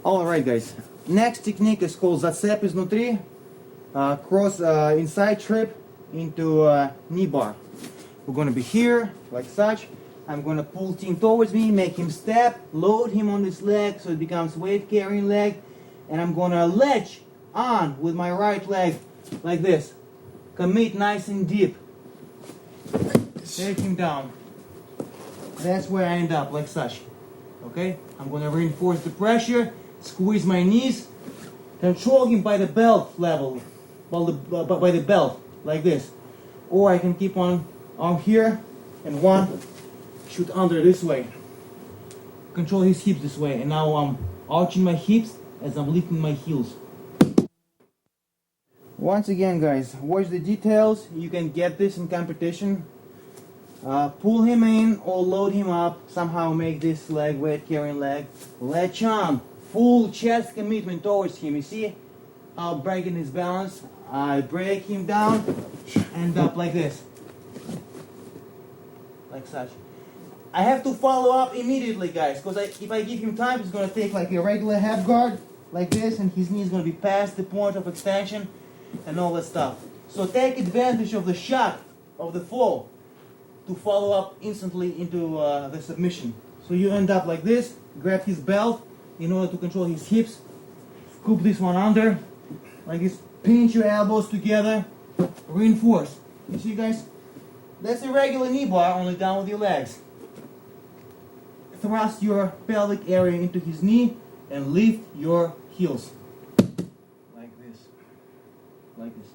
Alright guys, next technique is called Zацеп изнутри, cross inside trip into knee bar. We're going to be here, like such. I'm going to pull Tim towards me, make him step, load him on this leg so it becomes weight carrying leg, and I'm going to ledge on with my right leg like this. Commit nice and deep. Take him down. That's where I end up, like such. Okay? I'm going to reinforce the pressure. Squeeze my knees, control him by the belt level, by the belt, like this. Or I can keep on here, and one, shoot under this way. Control his hips this way, and now I'm arching my hips as I'm lifting my heels. Once again guys, watch the details. You can get this in competition. Pull him in or load him up, somehow make this leg weight carrying leg. Latch on. Full chest commitment towards him. You see how I'm breaking his balance? I break him down, end up like this. Like such. I have to follow up immediately guys, because if I give him time, he's going to take like a regular half guard, like this, and his knee is going to be past the point of extension and all that stuff. So take advantage of the shock of the flow to follow up instantly into the submission. So you end up like this, grab his belt, in order to control his hips, scoop this one under, like this, pinch your elbows together, reinforce. You see guys? That's a regular knee bar, only down with your legs. Thrust your pelvic area into his knee and lift your heels. Like this. Like this.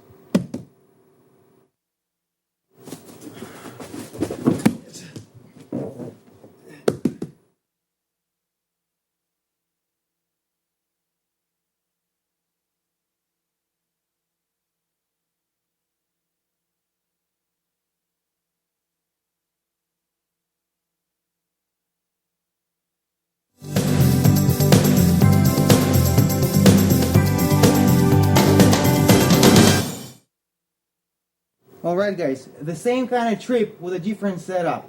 Alright guys, the same kind of trip with a different setup.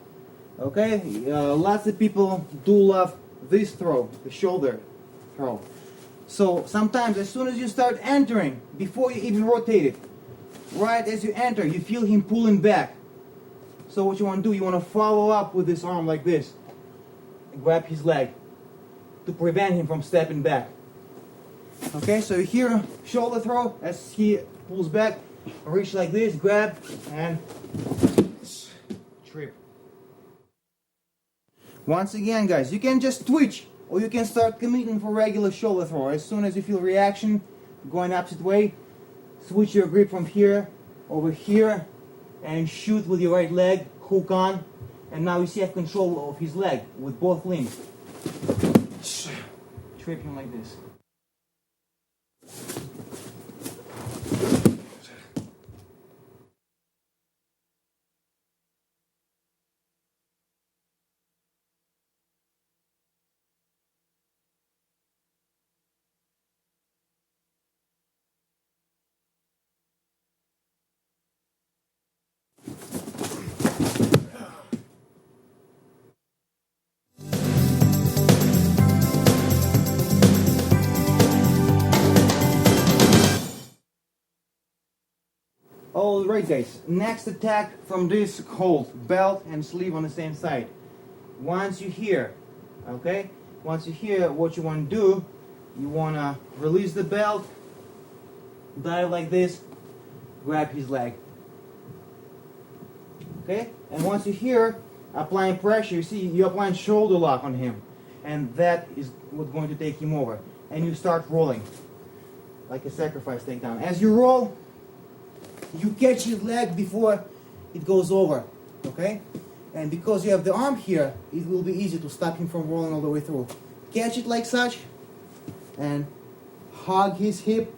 Okay, lots of people do love this throw, the shoulder throw. So sometimes as soon as you start entering, before you even rotate it, right as you enter, you feel him pulling back. So what you want to do, you want to follow up with this arm like this. And grab his leg to prevent him from stepping back. Okay, so you hear shoulder throw as he pulls back. Reach like this, grab, and trip. Once again guys, you can just twitch, or you can start committing for regular shoulder throw. As soon as you feel reaction going opposite way, switch your grip from here over here and shoot with your right leg, hook on, and now you see I have control of his leg with both limbs. Trip him like this. Alright guys, next attack from this hold, belt and sleeve on the same side. Once you hear, okay, once you hear what you want to do, you want to release the belt, dive like this, grab his leg. Okay, and once you hear applying pressure, you see you're applying shoulder lock on him, and that is what's going to take him over. And you start rolling like a sacrifice takedown. As you roll, you catch his leg before it goes over, okay? And because you have the arm here, it will be easy to stop him from rolling all the way through. Catch it like such, and hug his hip,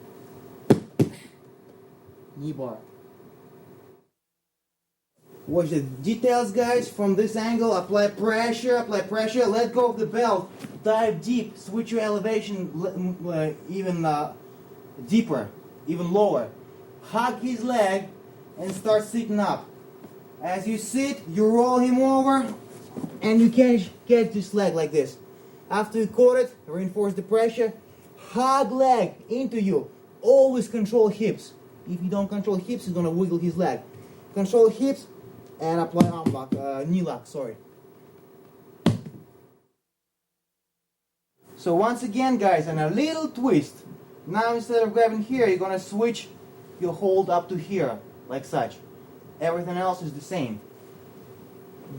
knee bar. Watch the details, guys. From this angle, apply pressure, let go of the belt, dive deep, switch your elevation even deeper, even lower. Hug his leg and start sitting up. As you sit, you roll him over and you catch this leg like this. After you caught it, reinforce the pressure, hug leg into you. Always control hips. If you don't control hips, he's gonna wiggle his leg. Control hips and apply arm lock, knee lock, sorry. So once again, guys, and a little twist. Now instead of grabbing here, you're gonna switch your hold up to here, like such. Everything else is the same.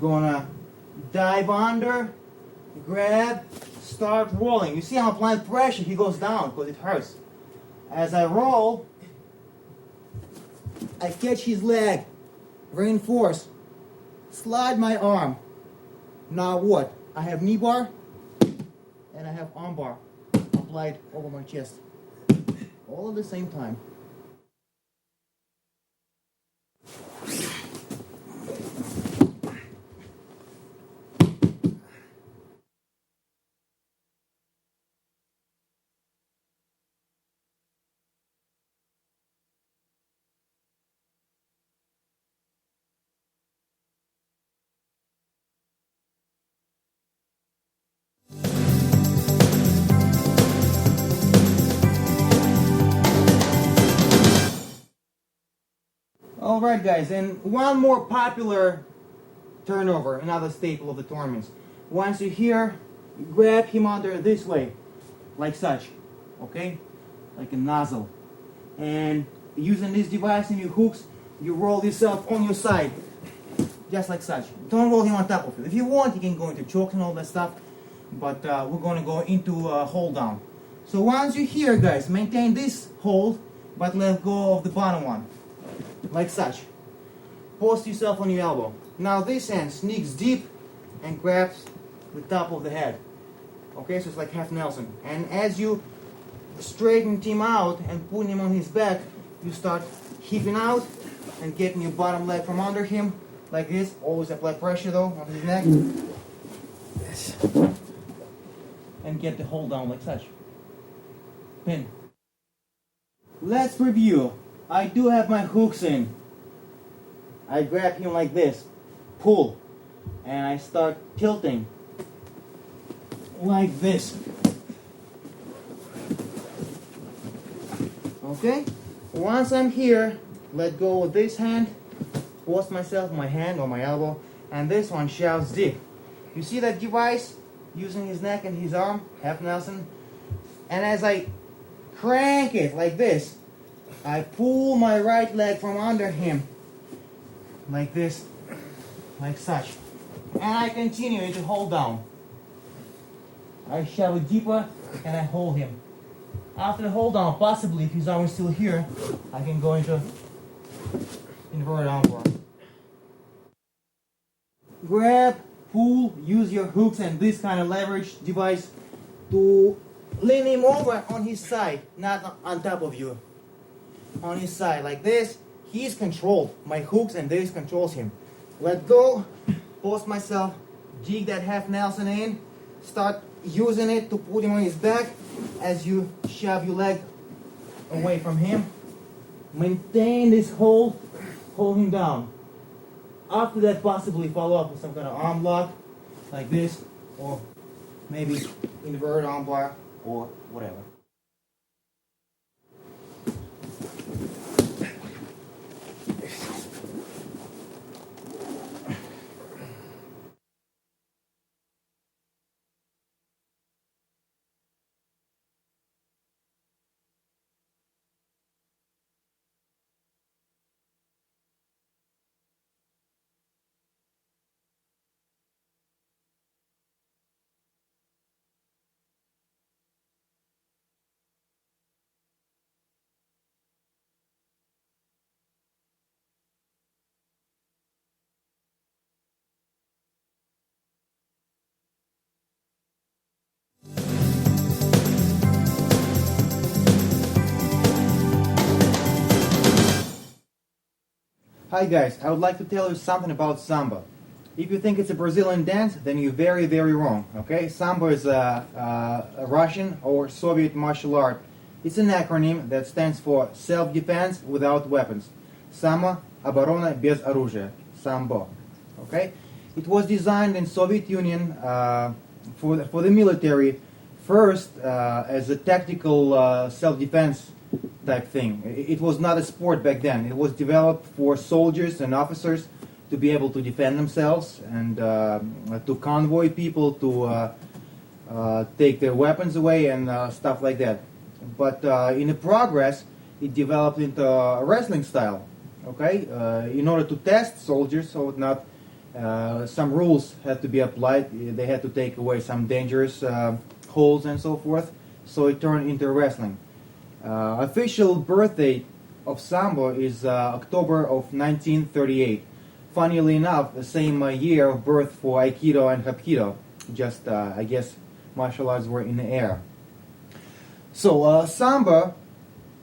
Gonna dive under, grab, start rolling. You see I'm applying pressure, he goes down because it hurts. As I roll, I catch his leg, reinforce, slide my arm. Now what? I have knee bar and I have arm bar applied over my chest. All at the same time. Alright guys, and one more popular turnover, another staple of the tournaments. Once you're here, you grab him under this way, like such, okay? Like a nozzle. And using this device and your hooks, you roll yourself on your side, just like such. Don't roll him on top of you. If you want, you can go into chokes and all that stuff, but we're going to go into hold down. So once you're here, guys, maintain this hold, but let go of the bottom one. Like such. Post yourself on your elbow. Now this hand sneaks deep and grabs the top of the head. Okay, so it's like half Nelson. And as you straighten him out and put him on his back, you start hipping out and getting your bottom leg from under him, like this. Always apply pressure though on his neck. Yes. And get the hold down like such. Pin. Let's review. I do have my hooks in. I grab him like this, pull, and I start tilting like this. Okay? Once I'm here, let go of this hand, post myself, my hand or my elbow, and this one shouts deep. You see that device using his neck and his arm, half Nelson? And as I crank it like this, I pull my right leg from under him, like this, like such. And I continue into hold down. I shove it deeper and I hold him. After the hold down, possibly if his arm is still here, I can go into inverted arm bar. Grab, pull, use your hooks and this kind of leverage device to lean him over on his side, not on top of you. On his side, like this. He's controlled. My hooks and this controls him. Let go, post myself, jig that half Nelson in, start using it to put him on his back as you shove your leg away from him. Maintain this hold him down. After that, possibly follow up with some kind of arm lock, like this, or maybe inverted arm bar, or whatever. Hi guys, I would like to tell you something about Samba. If you think it's a Brazilian dance, then you're very, very wrong. Okay, Samba is a Russian or Soviet martial art. It's an acronym that stands for self-defense without weapons. Само оборона без оружия. Sambo. Okay, it was designed in Soviet Union for the military first as a tactical self-defense type thing. It was not a sport back then. It was developed for soldiers and officers to be able to defend themselves and to convoy people, to take their weapons away and stuff like that. But in the progress, it developed into a wrestling style. Okay, in order to test soldiers, so not some rules had to be applied. They had to take away some dangerous holds and so forth. So it turned into wrestling. Official birth date of Sambo is October of 1938. Funnily enough, the same year of birth for Aikido and Hapkido. Just, I guess, martial arts were in the air. So, Samba,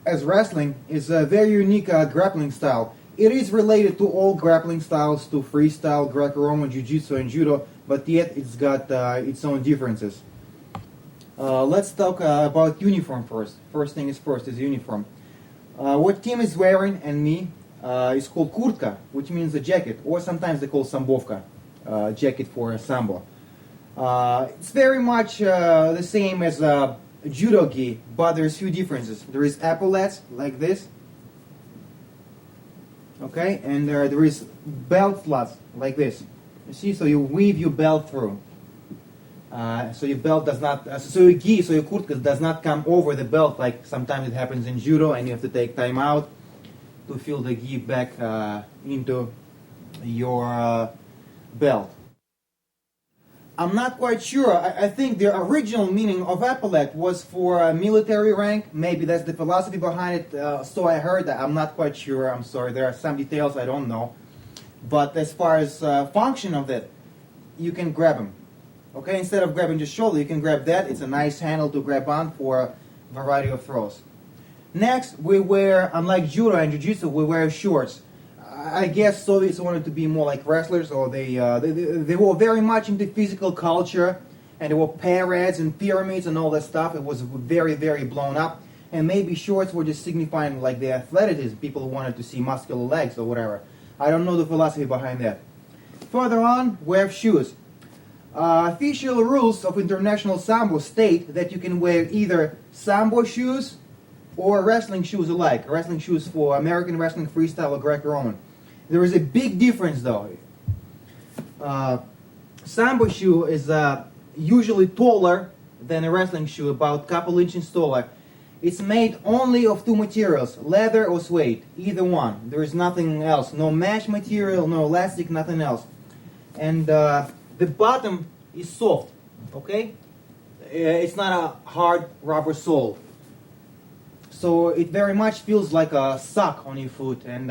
as wrestling, is a very unique grappling style. It is related to all grappling styles, to freestyle, Greco-Roman, Jiu-Jitsu, and Judo, but yet it's got its own differences. Let's talk about uniform first. First thing is first, is uniform. What Tim is wearing and me is called kurtka, which means a jacket, or sometimes they call sambovka, jacket for sambo. It's very much the same as judo gi, but there's few differences. There is epaulets like this, okay, and there is belt slots like this. You see, so you weave your belt through. So your belt does not, so your gi, so your kurtka does not come over the belt like sometimes it happens in judo, and you have to take time out to fill the gi back into your belt. I'm not quite sure. I think the original meaning of epaulet was for military rank. Maybe that's the philosophy behind it. So I heard that. I'm not quite sure. I'm sorry. There are some details I don't know. But as far as function of it, you can grab them. Okay, instead of grabbing just shoulder, you can grab that. It's a nice handle to grab on for a variety of throws. Next, we wear, unlike judo and jiu-jitsu, we wear shorts. I guess Soviets wanted to be more like wrestlers, or they were very much into physical culture, and they were parades and pyramids and all that stuff. It was very, very blown up. And maybe shorts were just signifying like the athleticism, people who wanted to see muscular legs or whatever. I don't know the philosophy behind that. Further on, we have shoes. Official rules of International Sambo state that you can wear either Sambo shoes or wrestling shoes alike. Wrestling shoes for American wrestling, freestyle, or Greco-Roman. There is a big difference though. Sambo shoe is usually taller than a wrestling shoe, about a couple inches taller. It's made only of two materials, leather or suede, either one. There is nothing else, no mesh material, no elastic, nothing else. And the bottom is soft, okay? It's not a hard rubber sole. So it very much feels like a sock on your foot. And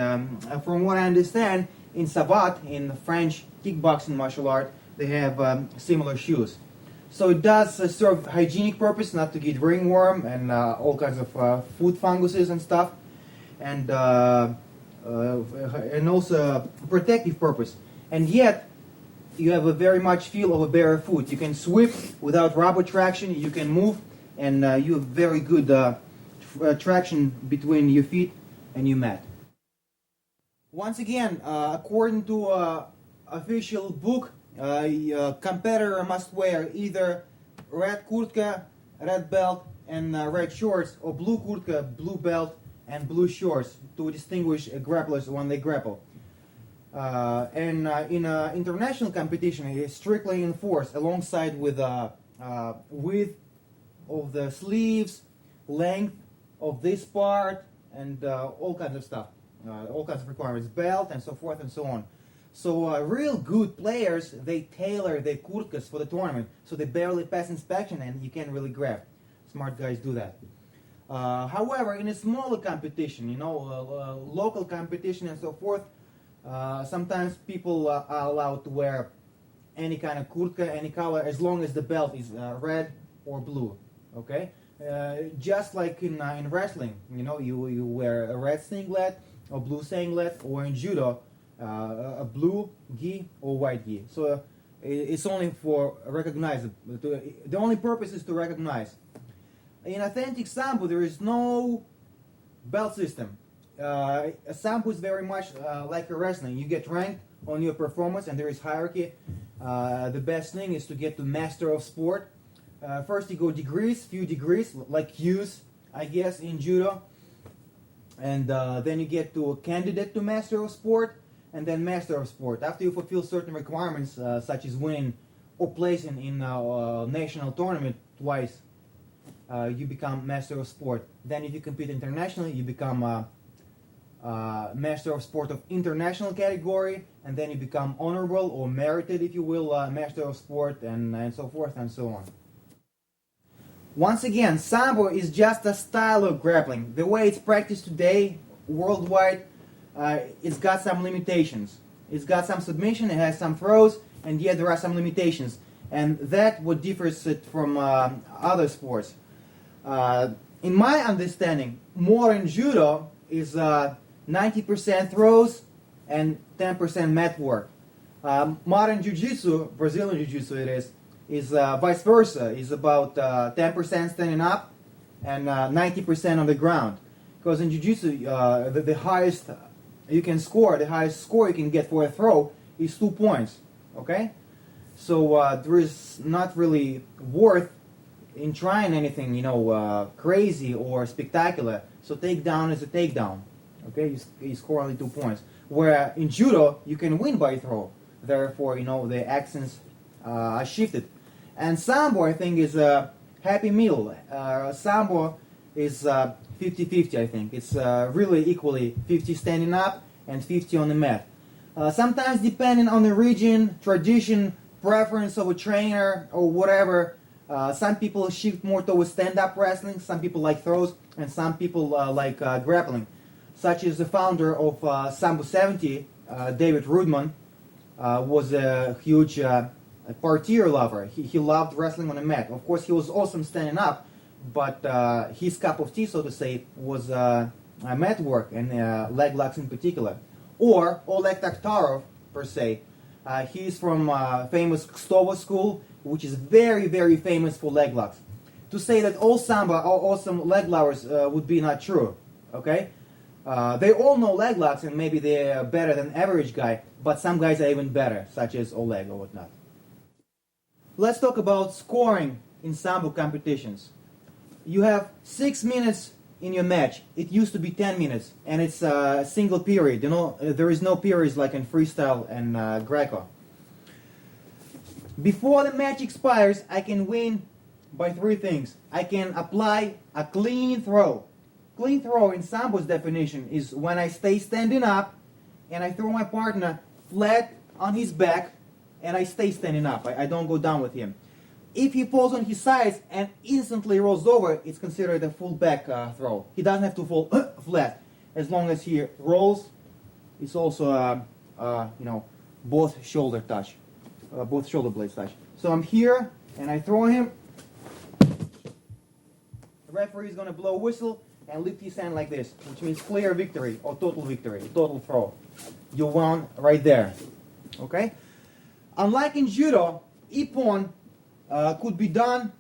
from what I understand, in Savate, in the French kickboxing martial art, they have similar shoes. So it does serve hygienic purpose, not to get ringworm and all kinds of food funguses and stuff. And also protective purpose. And yet, you have a very much feel of a bare foot. You can sweep without rubber traction. You can move, and you have very good traction between your feet and your mat. Once again, according to official book, a competitor must wear either red kurtka, red belt, and red shorts, or blue kurtka, blue belt, and blue shorts to distinguish grapplers when they grapple. And in international competition, it is strictly enforced alongside with width of the sleeves, length of this part, and all kinds of stuff, all kinds of requirements, belt, and so forth and so on. So real good players, they tailor their kurtkas for the tournament, so they barely pass inspection and you can't really grab. Smart guys do that. However, in a smaller competition, you know, local competition and so forth, sometimes people are allowed to wear any kind of kurtka, any color, as long as the belt is red or blue. Okay, just like in wrestling, you know, you wear a red singlet or blue singlet, or in judo, a blue gi or white gi. So it's only for recognize. The only purpose is to recognize. In authentic Sambo, there is no belt system. Sambo is very much like a wrestling. You get ranked on your performance, and there is hierarchy. The best thing is to get to master of sport. First you go degrees, few degrees, like Qs, I guess, in judo. And then you get to a candidate to master of sport, and then master of sport. After you fulfill certain requirements, such as winning or placing in a national tournament twice, you become master of sport. Then if you compete internationally, you become master of sport of international category, and then you become honorable or merited, if you will, master of sport, and so forth and so on. Once again, Sambo is just a style of grappling. The way it's practiced today, worldwide, it's got some limitations. It's got some submission, it has some throws, and yet there are some limitations. And that what differs it from other sports. In my understanding, modern judo is 90% throws and 10% mat work. Modern jiu-jitsu, Brazilian jiu-jitsu it is vice versa, is about 10% standing up and 90% on the ground. Because in jiu-jitsu, the highest you can score, the highest score you can get for a throw is 2 points. Okay? So there is not really worth in trying anything, crazy or spectacular. So takedown is a takedown. Okay? You score only 2 points. Where in judo, you can win by throw. Therefore, the accents are shifted. And Sambo, I think, is a happy meal. Sambo is 50-50, I think. It's really equally 50 standing up and 50 on the mat. Sometimes depending on the region, tradition, preference of a trainer or whatever, some people shift more towards stand-up wrestling, some people like throws, and some people like grappling. Such as the founder of Sambo 70, David Rudman, was a huge partier lover. He loved wrestling on the mat. Of course, he was awesome standing up, but his cup of tea, so to say, was mat work and leg locks in particular. Or Oleg Takhtarov, per se. He's from famous Kstovo school, which is very, very famous for leg locks. To say that all Sambo are awesome leg lovers would be not true. Okay? They all know leg locks, and maybe they're better than average guy, but some guys are even better, such as Oleg or whatnot. Let's talk about scoring in Sambo competitions. You have 6 minutes in your match. It used to be 10 minutes, and it's a single period. There is no periods like in freestyle and Greco. Before the match expires, I can win by 3 things. I can apply a clean throw. Clean throw in Sambo's definition is when I stay standing up and I throw my partner flat on his back and I stay standing up. I don't go down with him. If he falls on his sides and instantly rolls over, it's considered a full back throw. He doesn't have to fall flat. As long as he rolls, it's also both shoulder touch, both shoulder blades touch. So I'm here and I throw him. The referee is going to blow a whistle and lift his hand like this, which means clear victory or total victory, total throw. You won right there. Okay? Unlike in judo, ippon could be done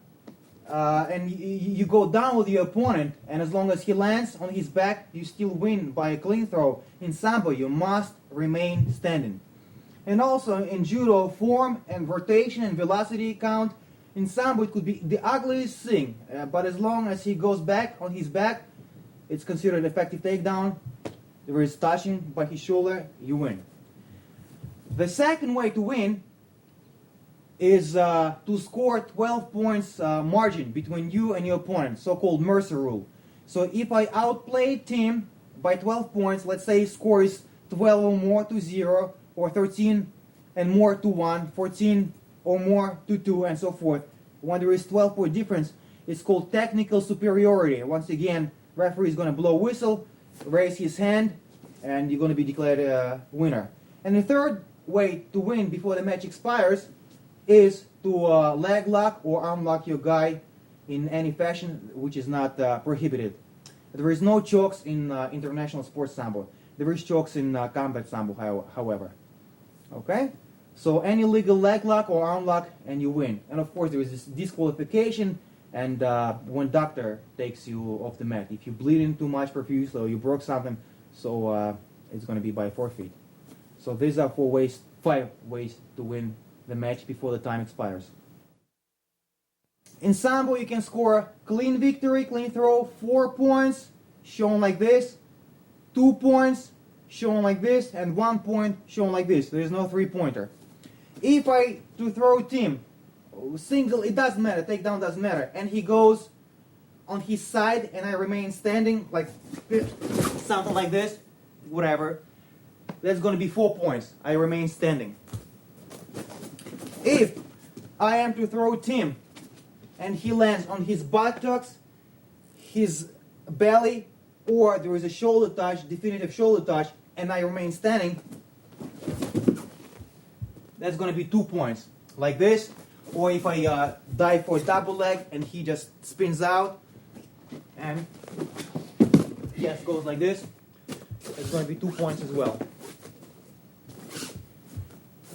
and you go down with your opponent, and as long as he lands on his back, you still win by a clean throw. In Sambo, you must remain standing. And also in judo, form and rotation and velocity count. In Sambo, it could be the ugliest thing, but as long as he goes back on his back, it's considered an effective takedown. There is touching by his shoulder, you win. The second way to win is to score 12 points margin between you and your opponent, so-called Mercer rule. So if I outplay team by 12 points, let's say score is 12 or more to 0, or 13 and more to 1, 14 or more to 2, and so forth. When there is 12-point difference, it's called technical superiority. Once again, referee is going to blow a whistle, raise his hand, and you're going to be declared a winner. And the third way to win before the match expires is to leg lock or arm lock your guy in any fashion which is not prohibited. There is no chokes in international sports sambo. There is chokes in combat sambo, however. Okay? So any legal leg lock or arm lock, and you win. And of course, there is this disqualification, and when doctor takes you off the mat. If you bleed in too much profusely or you broke something, so it's going to be by forfeit. So these are 5 ways to win the match before the time expires. In sambo, you can score clean victory, clean throw, 4 points, shown like this, 2 points, shown like this, and 1 point, shown like this. There is no 3-pointer. If I to throw team, single, it doesn't matter, takedown doesn't matter, and he goes on his side and I remain standing, like something like this, whatever, that's going to be 4 points. I remain standing. If I am to throw team and he lands on his buttocks, his belly, or there is a shoulder touch, definitive shoulder touch, and I remain standing, that's going to be 2 points, like this. Or if I dive for a double leg and he just spins out and just goes like this, it's going to be 2 points as well.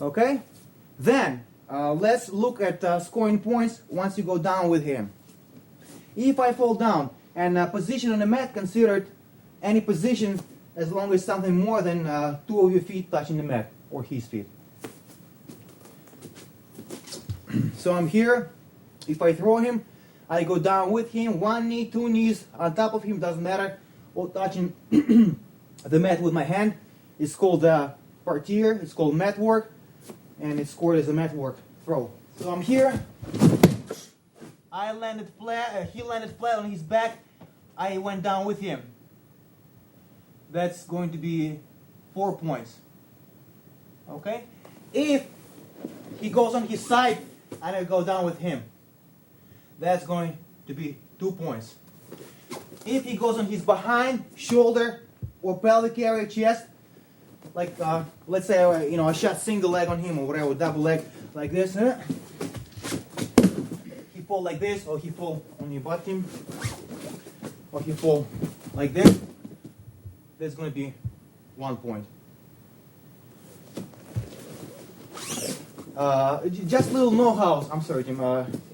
Okay? Then, let's look at scoring points once you go down with him. If I fall down, and position on the mat considered any position as long as something more than 2 of your feet touching the mat, or his feet. So I'm here. If I throw him, I go down with him, 1 knee, 2 knees on top of him, doesn't matter, or touching the mat with my hand. It's called parterre, it's called mat work, and it's scored as a mat work throw. So I'm here. I landed flat, he landed flat on his back. I went down with him. That's going to be 4 points. Okay? If he goes on his side and I go down with him, that's going to be 2 points. If he goes on his behind, shoulder, or pelvic area, chest, like let's say I shot single leg on him or whatever, double leg like this. He fall like this, or he fall on your butt him, or he fall like this. That's going to be 1 point. Just little know-hows. I'm sorry, Jim.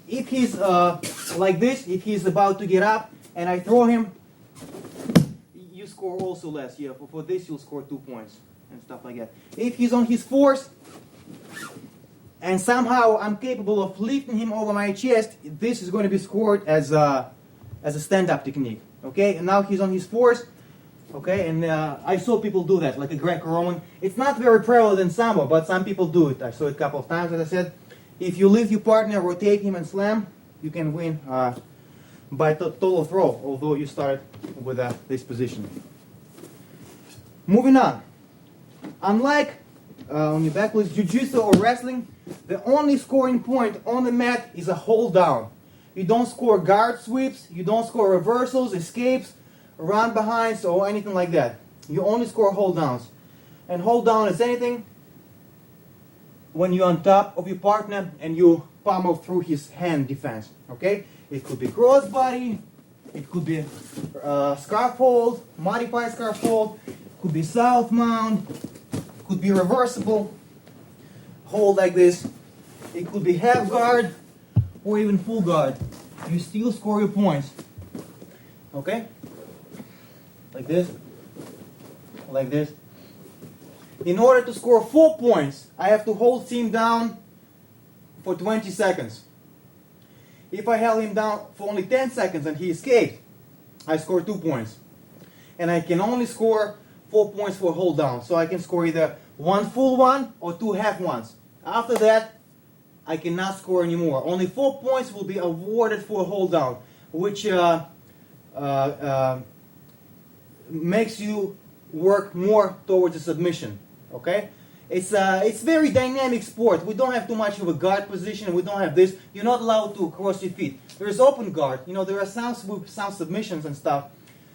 If he's like this, if he's about to get up and I throw him, you score also less. Yeah, for this you'll score 2 points and stuff like that. If he's on his force and somehow I'm capable of lifting him over my chest, this is going to be scored as a stand-up technique. Okay, and now he's on his force. Okay, and I saw people do that, like a Greco-Roman. It's not very prevalent in sambo, but some people do it. I saw it a couple of times, as I said. If you lift your partner, rotate him and slam, you can win by total throw, although you start with this position. Moving on. Unlike on your back with jiu-jitsu or wrestling, the only scoring point on the mat is a hold down. You don't score guard sweeps, you don't score reversals, escapes, run behinds, or anything like that. You only score hold downs. And hold down is anything when you're on top of your partner and you pummel through his hand defense. Okay? It could be crossbody, it could be scarf hold, modified scarf hold, it could be south mount, it could be reversible hold like this, it could be half guard or even full guard. You still score your points. Okay? Like this, like this. In order to score 4 points, I have to hold him down for 20 seconds. If I held him down for only 10 seconds and he escaped, I score 2 points. And I can only score 4 points for hold down. So I can score either 1 full one or 2 half ones. After that, I cannot score anymore. Only 4 points will be awarded for hold down, which makes you work more towards a submission. Okay, it's very dynamic sport. We don't have too much of a guard position. We don't have this. You're not allowed to cross your feet. There is open guard. There are some submissions and stuff,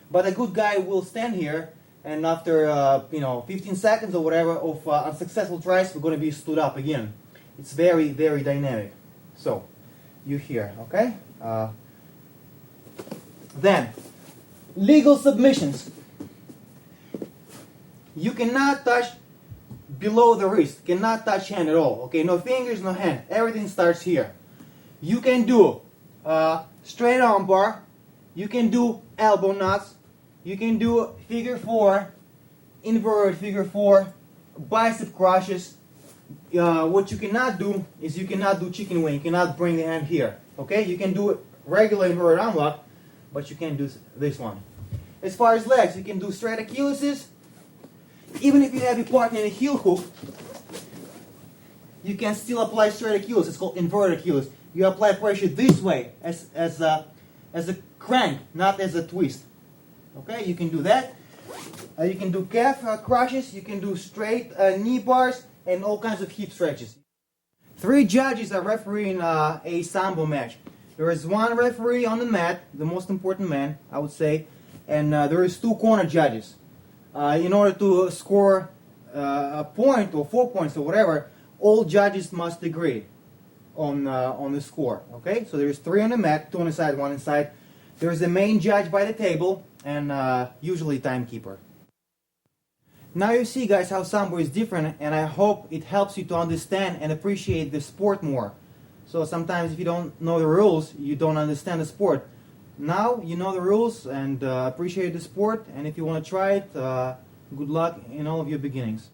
but a good guy will stand here, and after 15 seconds or whatever of unsuccessful tries, we're going to be stood up again. It's very, very dynamic. So, you here, okay? Then, legal submissions. You cannot touch below the wrist, cannot touch hand at all. Okay, no fingers, no hand. Everything starts here. You can do straight arm bar. You can do elbow knots. You can do figure four, inverted figure four, bicep crushes. What you cannot do is you cannot do chicken wing. You cannot bring the hand here. Okay, you can do regular inverted arm lock, but you can't do this one. As far as legs, you can do straight Achilles's. Even if you have your partner in a heel hook, you can still apply straight Achilles. It's called inverted Achilles. You apply pressure this way as a crank, not as a twist. Okay, you can do that. You can do calf crushes. You can do straight knee bars and all kinds of hip stretches. 3 judges are refereeing a Sambo match. There is 1 referee on the mat, the most important man, I would say, and there is 2 corner judges. In order to score a point or 4 points or whatever, all judges must agree on the score. Okay, so there is 3 on the mat, 2 on the side, 1 inside. There is the main judge by the table and usually timekeeper. Now you see, guys, how Sambo is different, and I hope it helps you to understand and appreciate the sport more. So sometimes if you don't know the rules, you don't understand the sport. Now you know the rules and appreciate the sport, and if you want to try it, good luck in all of your beginnings.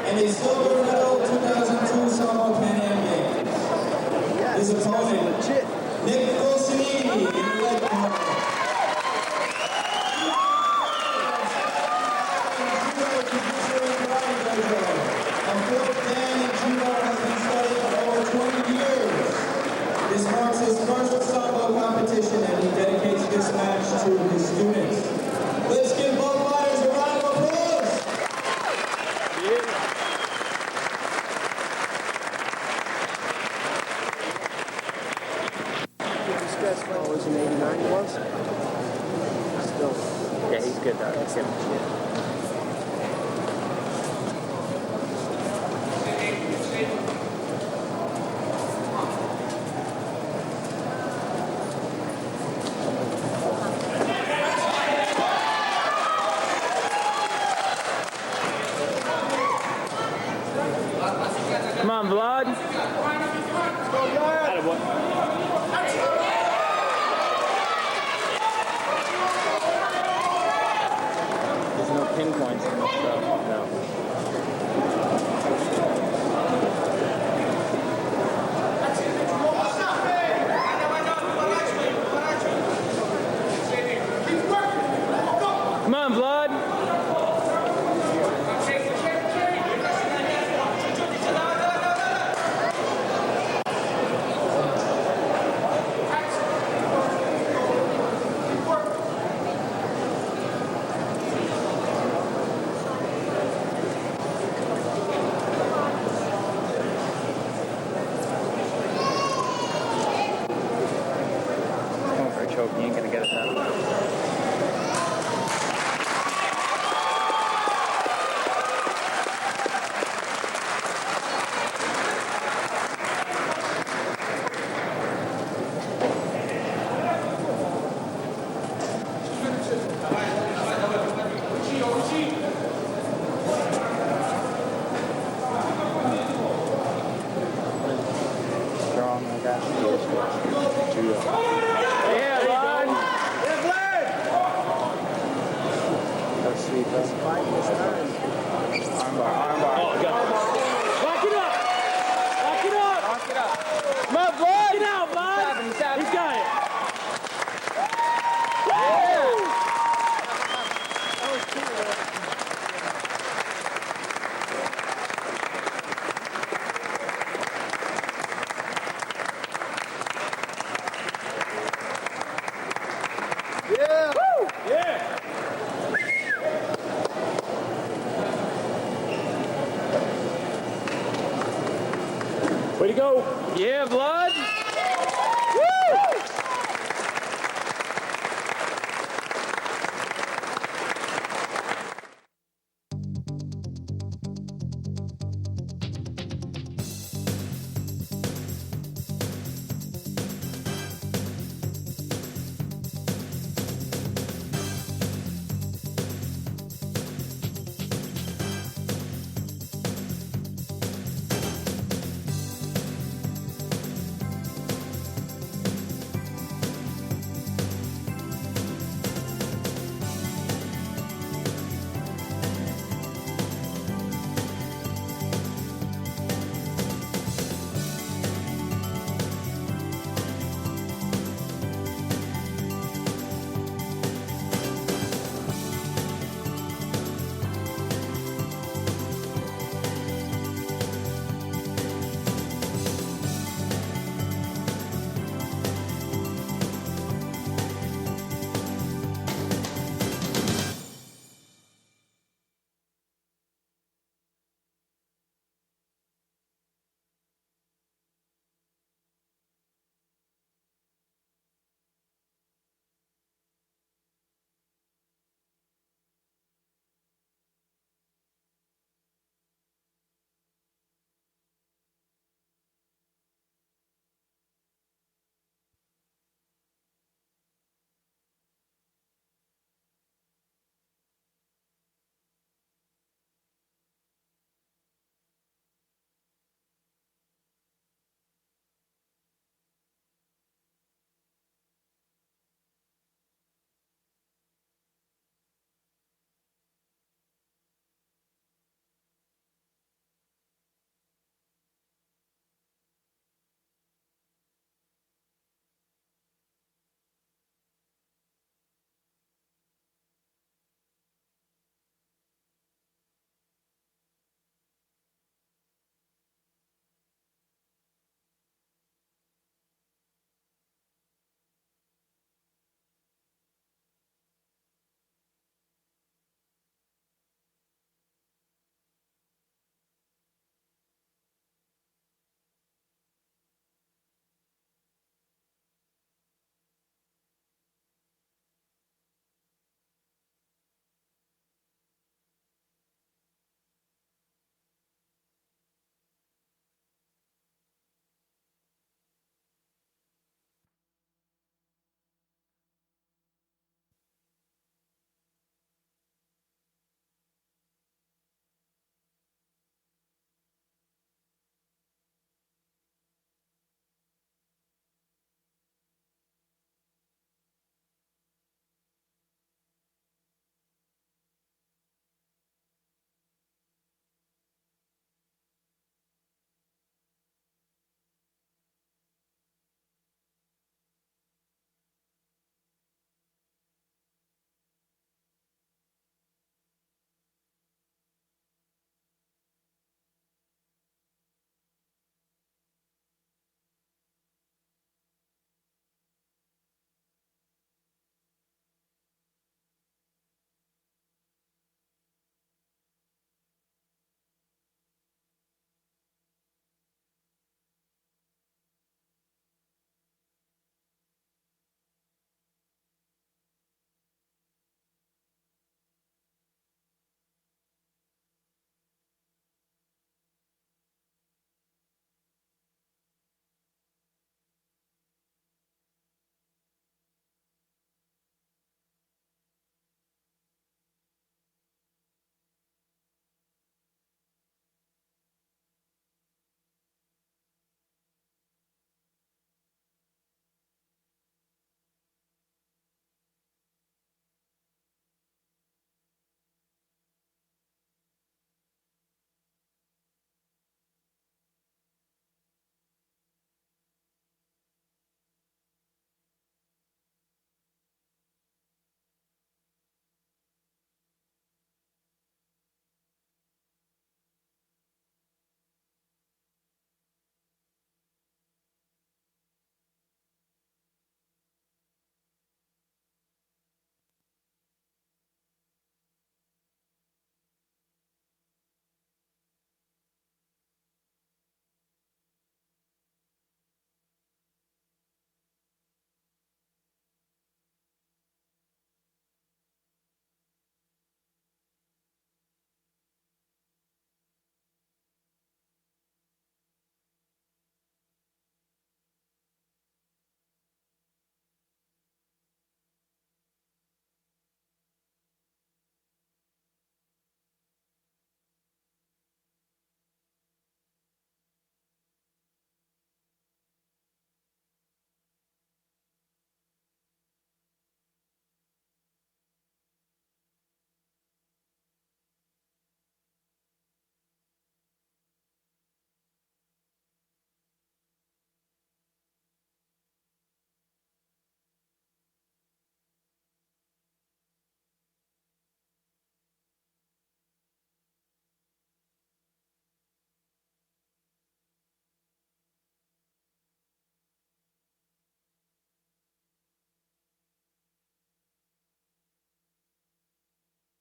And a silver medal 2002 Sambo Pan Am Games. His opponent, Nick Wilsonini, in the leg corner. A fourth Dan in judo has been studying for over 20 years. This marks his first Sambo competition, and he dedicates this match to his students. Let's give both fighters a round of applause. What was in 89 he was? Still. Yeah, he's good though. He's good. Come on, Vlad. There's no pinpoints in this stuff. No. Come on, Vlad. Going for a choke, you ain't gonna get it now. Strong, I got you. Yeah, Vlad. Yeah, Vlad. That's sweet. That's fine. Armbar, armbar. Oh, God. Lock it up. Lock it up. Lock it up. Come on, Vlad. Get out, Vlad. He's got it. Yeah. That was cool. Yeah! Woo! Yeah! Way to go! Yeah, Vlad!